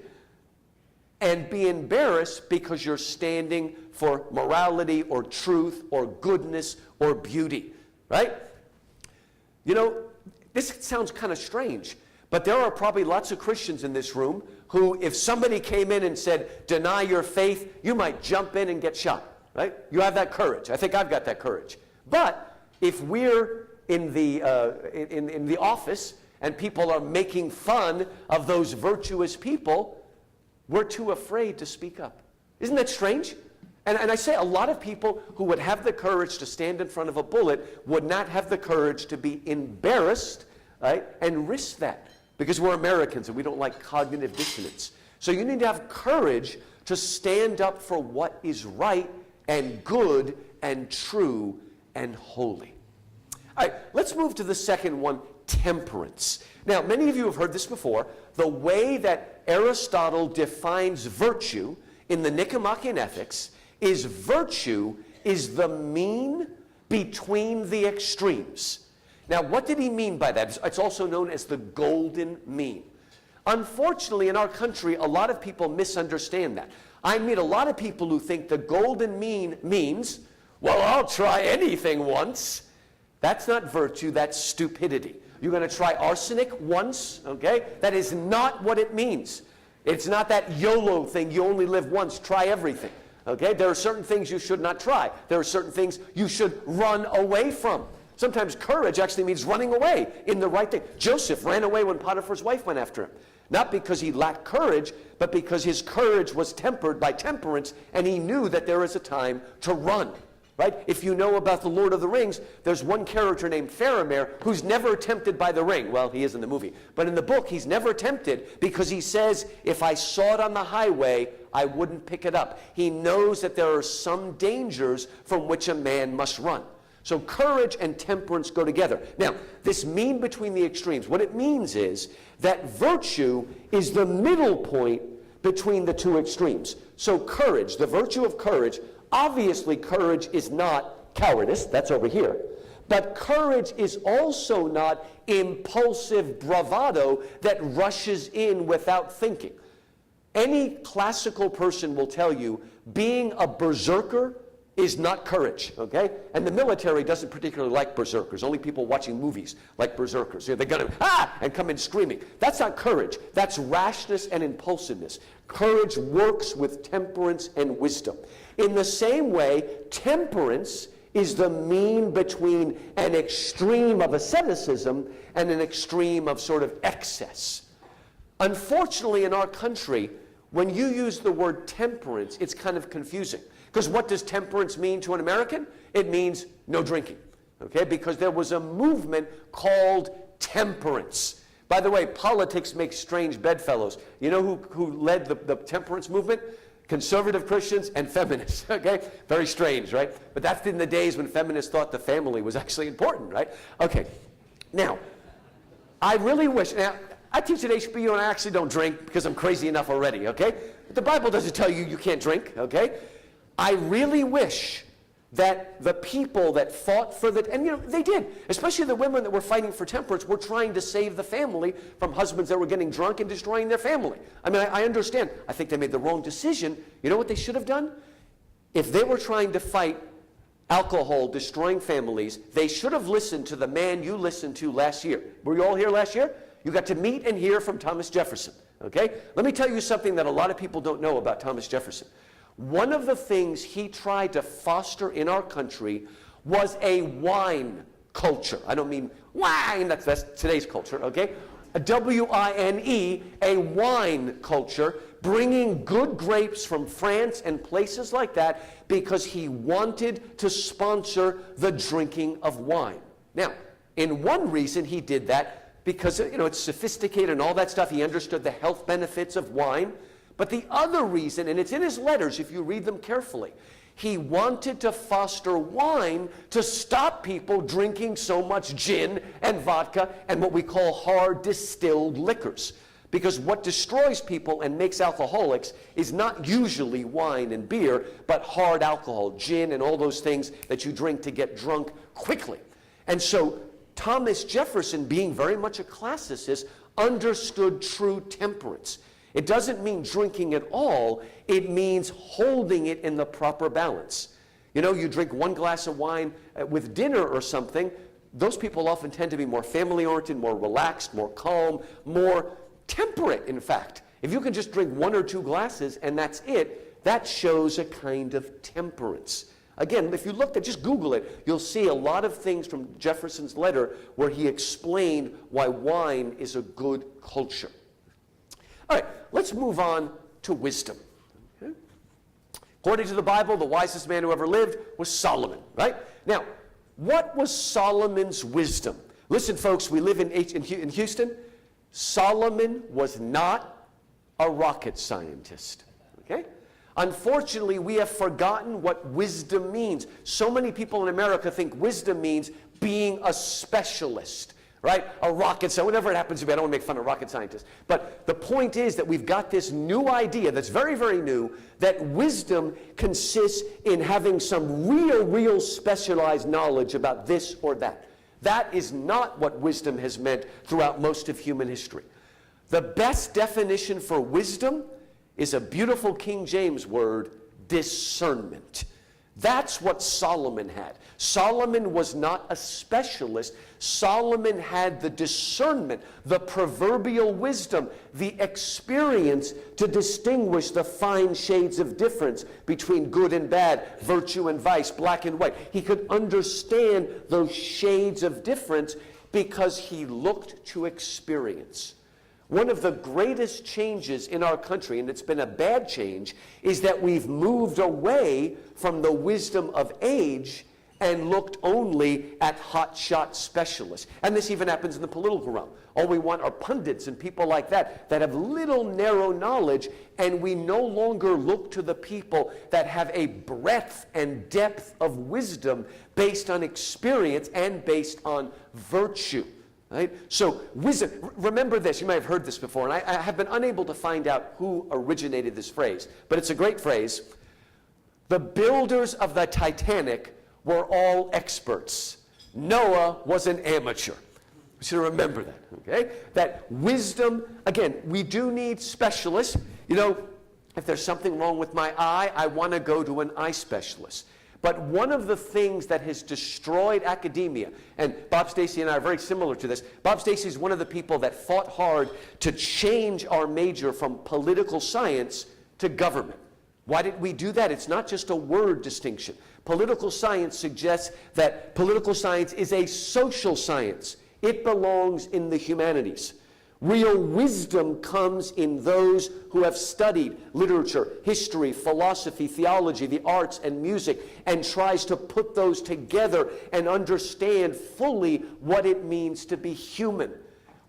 and be embarrassed because you're standing for morality or truth or goodness or beauty, right? You know, this sounds kind of strange, but there are probably lots of Christians in this room who, if somebody came in and said, "Deny your faith," you might jump in and get shot, right? You have that courage. I think I've got that courage. But if we're in the office and people are making fun of those virtuous people, we're too afraid to speak up. Isn't that strange? And I say a lot of people who would have the courage to stand in front of a bullet would not have the courage to be embarrassed, right, and risk that, because we're Americans and we don't like cognitive dissonance. So you need to have courage to stand up for what is right and good and true and holy. All right, let's move to the second one, temperance. Now, many of you have heard this before. The way that Aristotle defines virtue in the Nicomachean Ethics is virtue is the mean between the extremes. Now, what did he mean by that? It's also known as the golden mean. Unfortunately, in our country, a lot of people misunderstand that. I meet a lot of people who think the golden mean means, well, I'll try anything once. That's not virtue, that's stupidity. You're going to try arsenic once, okay? That is not what it means. It's not that YOLO thing, you only live once, try everything. Okay? There are certain things you should not try. There are certain things you should run away from. Sometimes courage actually means running away in the right thing. Joseph ran away when Potiphar's wife went after him. Not because he lacked courage, but because his courage was tempered by temperance, and he knew that there is a time to run. Right? If you know about The Lord of the Rings, there's one character named Faramir who's never tempted by the ring. Well, he is in the movie. But in the book, he's never tempted because he says, if I saw it on the highway, I wouldn't pick it up. He knows that there are some dangers from which a man must run. So courage and temperance go together. Now, this mean between the extremes, what it means is that virtue is the middle point between the two extremes. So courage, the virtue of courage, obviously courage is not cowardice, that's over here. But courage is also not impulsive bravado that rushes in without thinking. Any classical person will tell you being a berserker is not courage, okay? And the military doesn't particularly like berserkers. Only people watching movies like berserkers. They're going to, and come in screaming. That's not courage. That's rashness and impulsiveness. Courage works with temperance and wisdom. In the same way, temperance is the mean between an extreme of asceticism and an extreme of sort of excess. Unfortunately, in our country, when you use the word temperance, it's kind of confusing. Because what does temperance mean to an American? It means no drinking, okay? Because there was a movement called temperance. By the way, politics makes strange bedfellows. You know who led the temperance movement? A conservative Christians and feminists, okay? Very strange, right? But that's in the days when feminists thought the family was actually important, right? Okay, now, I really wish, now, I teach at HBU and I actually don't drink because I'm crazy enough already, okay? But the Bible doesn't tell you you can't drink, okay? I really wish that the people that fought for the, and you know, they did, especially the women that were fighting for temperance, were trying to save the family from husbands that were getting drunk and destroying their family. I mean, I understand. I think they made the wrong decision. You know what they should have done? If they were trying to fight alcohol destroying families, they should have listened to the man you listened to last year. Were you all here last year? You got to meet and hear from Thomas Jefferson, okay? Let me tell you something that a lot of people don't know about Thomas Jefferson. One of the things he tried to foster in our country was a wine culture. I don't mean wine, that's today's culture, okay? A W-I-N-E, a wine culture, bringing good grapes from France and places like that because he wanted to sponsor the drinking of wine. Now, in one reason he did that, because you know it's sophisticated and all that stuff, he understood the health benefits of wine. But the other reason, and it's in his letters if you read them carefully, he wanted to foster wine to stop people drinking so much gin and vodka and what we call hard distilled liquors. Because what destroys people and makes alcoholics is not usually wine and beer, but hard alcohol, gin and all those things that you drink to get drunk quickly. And so Thomas Jefferson, being very much a classicist, understood true temperance. It doesn't mean drinking at all, it means holding it in the proper balance. You know, you drink one glass of wine with dinner or something, those people often tend to be more family-oriented, more relaxed, more calm, more temperate, in fact. If you can just drink one or two glasses and that's it, that shows a kind of temperance. Again, if you looked at, just Google it, you'll see a lot of things from Jefferson's letter where he explained why wine is a good culture. All right, let's move on to wisdom. Okay? According to the Bible, the wisest man who ever lived was Solomon, right? Now, what was Solomon's wisdom? Listen, folks, we live in Houston. Solomon was not a rocket scientist, okay? Unfortunately, we have forgotten what wisdom means. So many people in America think wisdom means being a specialist, right? A rocket scientist, whatever it happens to be. I don't want to make fun of rocket scientists. But the point is that we've got this new idea that's very, very new, that wisdom consists in having some real specialized knowledge about this or that. That is not what wisdom has meant throughout most of human history. The best definition for wisdom is a beautiful King James word, discernment. That's what Solomon had. Solomon was not a specialist. Solomon had the discernment, the proverbial wisdom, the experience to distinguish the fine shades of difference between good and bad, virtue and vice, black and white. He could understand those shades of difference because he looked to experience. One of the greatest changes in our country, and it's been a bad change, is that we've moved away from the wisdom of age and looked only at hotshot specialists. And this even happens in the political realm. All we want are pundits and people like that that have little narrow knowledge, and we no longer look to the people that have a breadth and depth of wisdom based on experience and based on virtue. Right? So wisdom, remember this, you might have heard this before, and I have been unable to find out who originated this phrase, but it's a great phrase. The builders of the Titanic were all experts. Noah was an amateur. We should remember that, okay? That wisdom, again, we do need specialists. You know, if there's something wrong with my eye, I want to go to an eye specialist. But one of the things that has destroyed academia, and Bob Stacey and I are very similar to this, Bob Stacey is one of the people that fought hard to change our major from political science to government. Why did we do that? It's not just a word distinction. Political science suggests that political science is a social science. It belongs in the humanities. Real wisdom comes in those who have studied literature, history, philosophy, theology, the arts, and music, and tries to put those together and understand fully what it means to be human.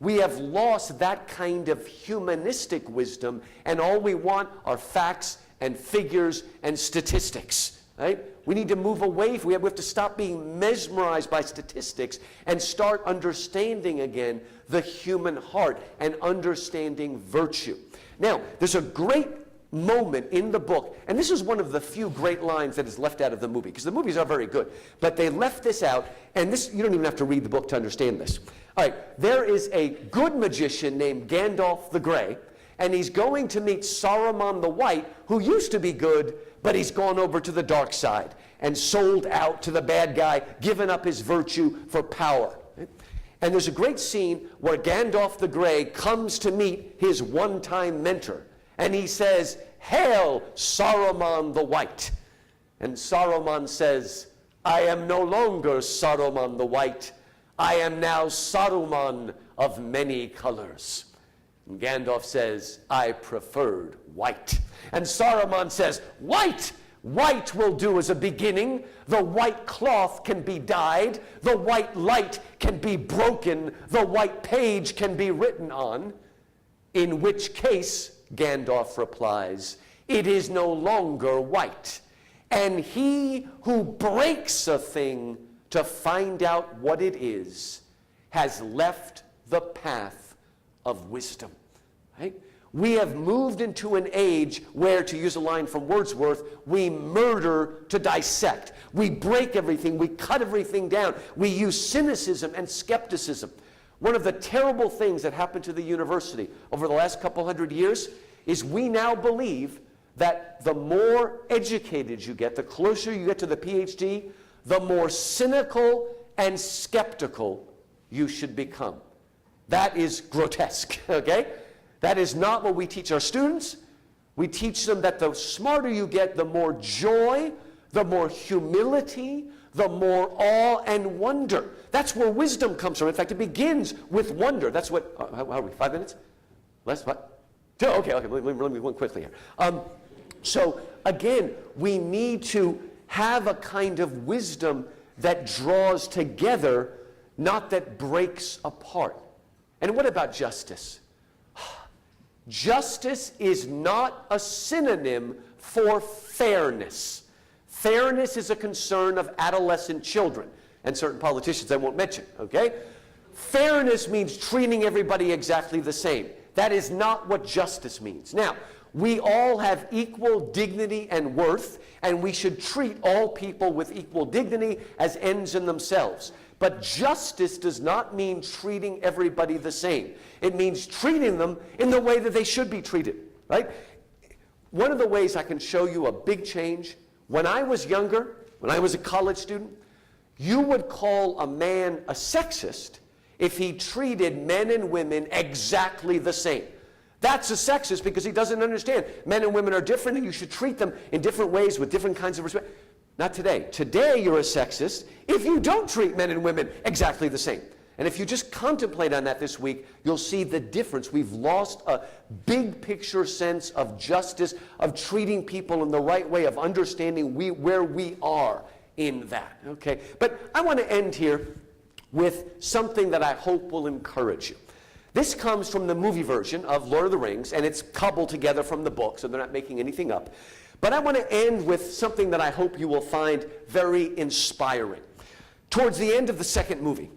We have lost that kind of humanistic wisdom, and all we want are facts and figures and statistics. Right? We need to move away. We have to stop being mesmerized by statistics and start understanding again the human heart and understanding virtue. Now, there's a great moment in the book, and this is one of the few great lines that is left out of the movie, because the movies are very good, but they left this out, and this, you don't even have to read the book to understand this. All right, there is a good magician named Gandalf the Grey, and he's going to meet Saruman the White, who used to be good, but he's gone over to the dark side and sold out to the bad guy, given up his virtue for power. And there's a great scene where Gandalf the Grey comes to meet his one-time mentor, and he says, "Hail, Saruman the White." And Saruman says, "I am no longer Saruman the White. I am now Saruman of many colors." And Gandalf says, "I preferred white." And Saruman says, "White! White will do as a beginning. The white cloth can be dyed. The white light can be broken. The white page can be written on. In which case," Gandalf replies, "it is no longer white. And he who breaks a thing to find out what it is has left the path of wisdom." Right? We have moved into an age where, to use a line from Wordsworth, we murder to dissect. We break everything. We cut everything down. We use cynicism and skepticism. One of the terrible things that happened to the university over the last couple hundred years is we now believe that the more educated you get, the closer you get to the PhD, the more cynical and skeptical you should become. That is grotesque, okay? That is not what we teach our students. We teach them that the smarter you get, the more joy, the more humility, the more awe and wonder. That's where wisdom comes from. In fact, it begins with wonder. That's what, how are we, 5 minutes? Less, what? 2? Okay, let me run quickly here. So again, we need to have a kind of wisdom that draws together, not that breaks apart. And what about justice? Justice is not a synonym for fairness. Fairness is a concern of adolescent children and certain politicians I won't mention, okay? Fairness means treating everybody exactly the same. That is not what justice means. Now, we all have equal dignity and worth, and we should treat all people with equal dignity as ends in themselves. But justice does not mean treating everybody the same. It means treating them in the way that they should be treated, right? One of the ways I can show you a big change, when I was younger, when I was a college student, you would call a man a sexist if he treated men and women exactly the same. That's a sexist because he doesn't understand. Men and women are different, and you should treat them in different ways with different kinds of respect. Not today. Today you're a sexist if you don't treat men and women exactly the same. And if you just contemplate on that this week, you'll see the difference. We've lost a big picture sense of justice, of treating people in the right way, of understanding where we are in that. Okay? But I want to end here with something that I hope will encourage you. This comes from the movie version of Lord of the Rings, and it's cobbled together from the book, so they're not making anything up. But I want to end with something that I hope you will find very inspiring. Towards the end of the second movie,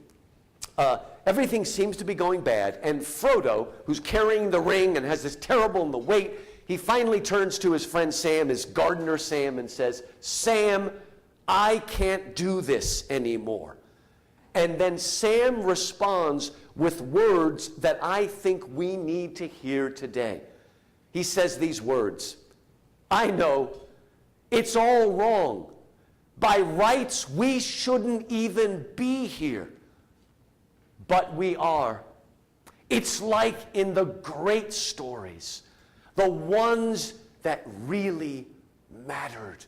everything seems to be going bad, and Frodo, who's carrying the ring and has this terrible weight, he finally turns to his friend Sam, his gardener Sam, and says, "Sam, I can't do this anymore." And then Sam responds with words that I think we need to hear today. He says these words, "I know, it's all wrong. By rights, we shouldn't even be here. But we are. It's like in the great stories, the ones that really mattered.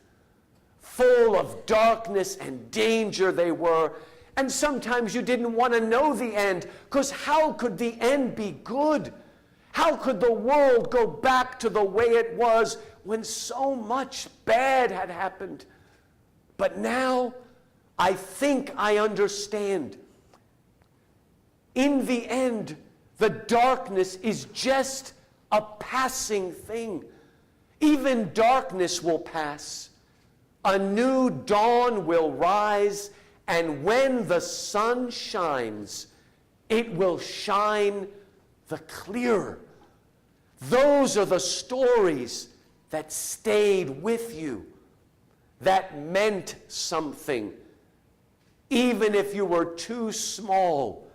Full of darkness and danger they were, and sometimes you didn't want to know the end, because how could the end be good? How could the world go back to the way it was when so much bad had happened? But now, I think I understand. In the end, the darkness is just a passing thing. Even darkness will pass. A new dawn will rise, and when the sun shines, it will shine the clearer. Those are the stories that stayed with you, that meant something, even if you were too small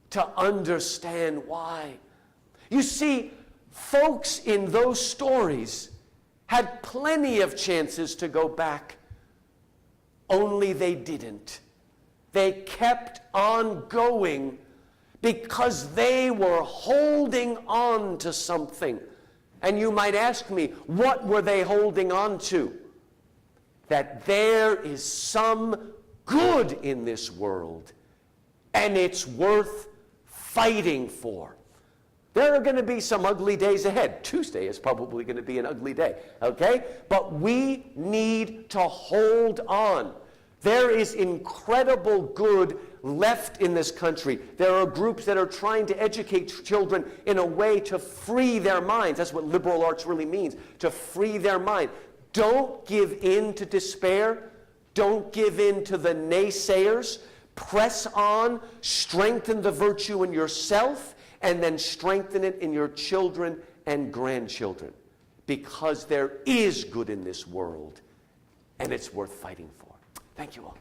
to understand why. You see, folks in those stories had plenty of chances to go back, only they didn't. They kept on going because they were holding on to something. And you might ask me, what were they holding on to? That there is some good in this world, and it's worth fighting for. There are going to be some ugly days ahead. Tuesday is probably going to be an ugly day, okay? But we need to hold on. There is incredible good left in this country. There are groups that are trying to educate children in a way to free their minds. That's what liberal arts really means, to free their mind. Don't give in to despair. Don't give in to the naysayers. Press on, strengthen the virtue in yourself, and then strengthen it in your children and grandchildren. Because there is good in this world, and it's worth fighting for. Thank you all.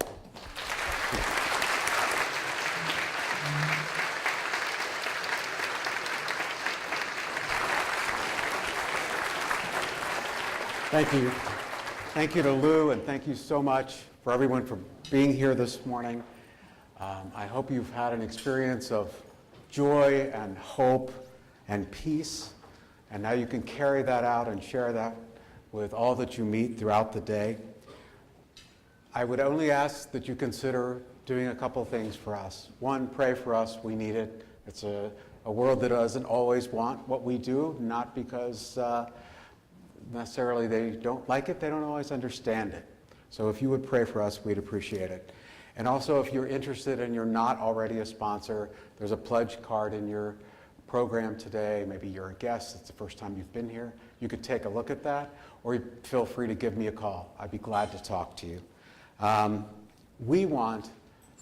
Thank you. Thank you to Lou, and thank you so much for everyone for being here this morning. I hope you've had an experience of joy and hope and peace, and now you can carry that out and share that with all that you meet throughout the day. I would only ask that you consider doing a couple things for us. One, pray for us. We need it. It's a world that doesn't always want what we do, not because necessarily they don't like it, they don't always understand it. So if you would pray for us, we'd appreciate it. And also, if you're interested and you're not already a sponsor, there's a pledge card in your program today. Maybe you're a guest, it's the first time you've been here. You could take a look at that, or feel free to give me a call. I'd be glad to talk to you. We want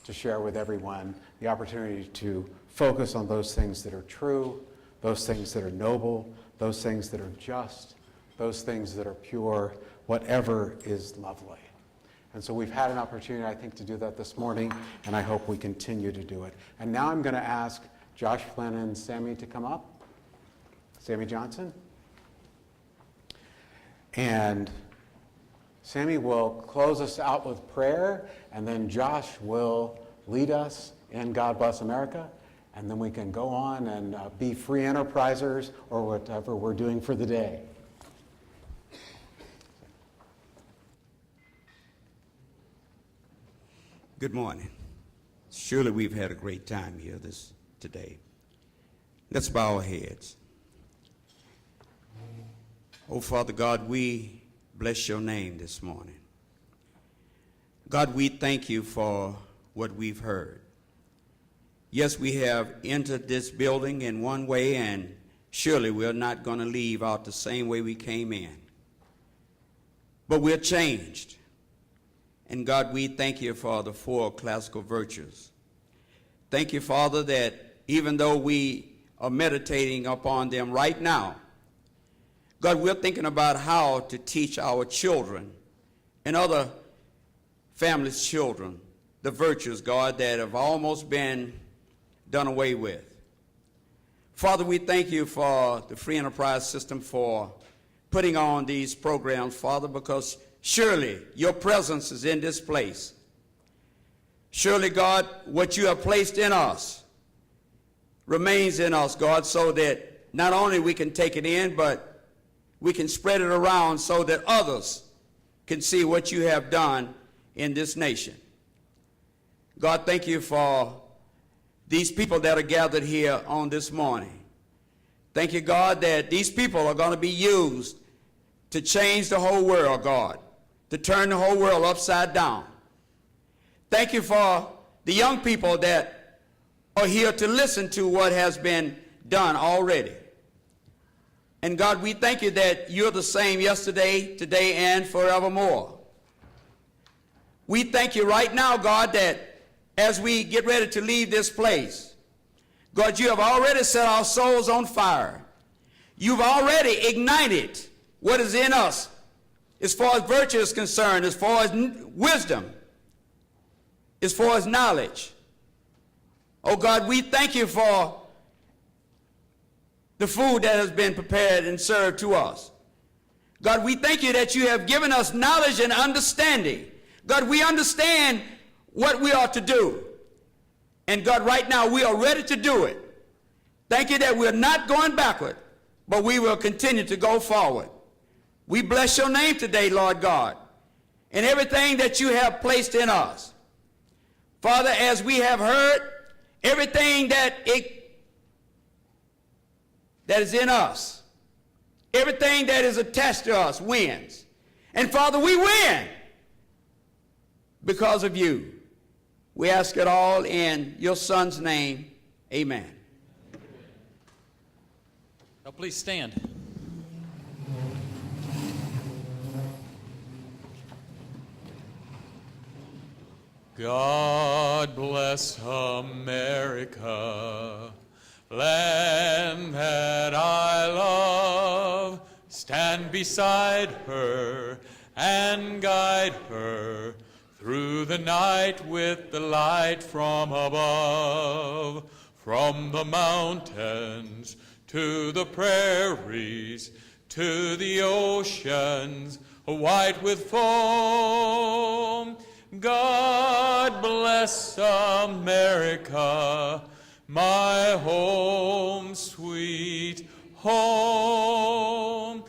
to share with everyone the opportunity to focus on those things that are true, those things that are noble, those things that are just, those things that are pure, whatever is lovely. And so we've had an opportunity, I think, to do that this morning, and I hope we continue to do it. And now I'm going to ask Josh Flynn and Sammy to come up. Sammy Johnson. And Sammy will close us out with prayer, and then Josh will lead us in God Bless America, and then we can go on and be free enterprisers or whatever we're doing for the day. Good morning. Surely we've had a great time here today. Let's bow our heads. Oh, Father God, we bless your name this morning. God, we thank you for what we've heard. Yes, we have entered this building in one way, and surely we're not going to leave out the same way we came in. But we're changed. And God, we thank you for the 4 classical virtues. Thank you, Father, that even though we are meditating upon them right now, God, we're thinking about how to teach our children and other families' children the virtues, God, that have almost been done away with. Father, we thank you for the free enterprise system for putting on these programs, Father, because surely your presence is in this place. Surely, God, what you have placed in us remains in us, God, so that not only we can take it in, but we can spread it around so that others can see what you have done in this nation. God, thank you for these people that are gathered here on this morning. Thank you, God, that these people are going to be used to change the whole world, God, to turn the whole world upside down. Thank you for the young people that are here to listen to what has been done already. And God, we thank you that you're the same yesterday, today, and forevermore. We thank you right now, God, that as we get ready to leave this place, God, you have already set our souls on fire. You've already ignited what is in us as far as virtue is concerned, as far as wisdom, as far as knowledge. Oh God, we thank you for the food that has been prepared and served to us. God, we thank you that you have given us knowledge and understanding. God, we understand what we ought to do. And God, right now we are ready to do it. Thank you that we're not going backward, but we will continue to go forward. We bless your name today, Lord God, and everything that you have placed in us. Father, as we have heard, everything that is in us, everything that is attached to us wins. And Father, we win because of you. We ask it all in your Son's name. Amen. Now please stand. God bless America, land that I love. Stand beside her and guide her through the night with the light from above. From the mountains to the prairies, to the oceans white with foam. God bless America, my home, sweet home.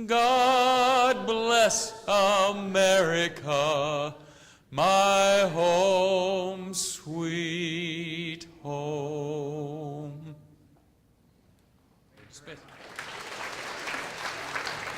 God bless America, my home, sweet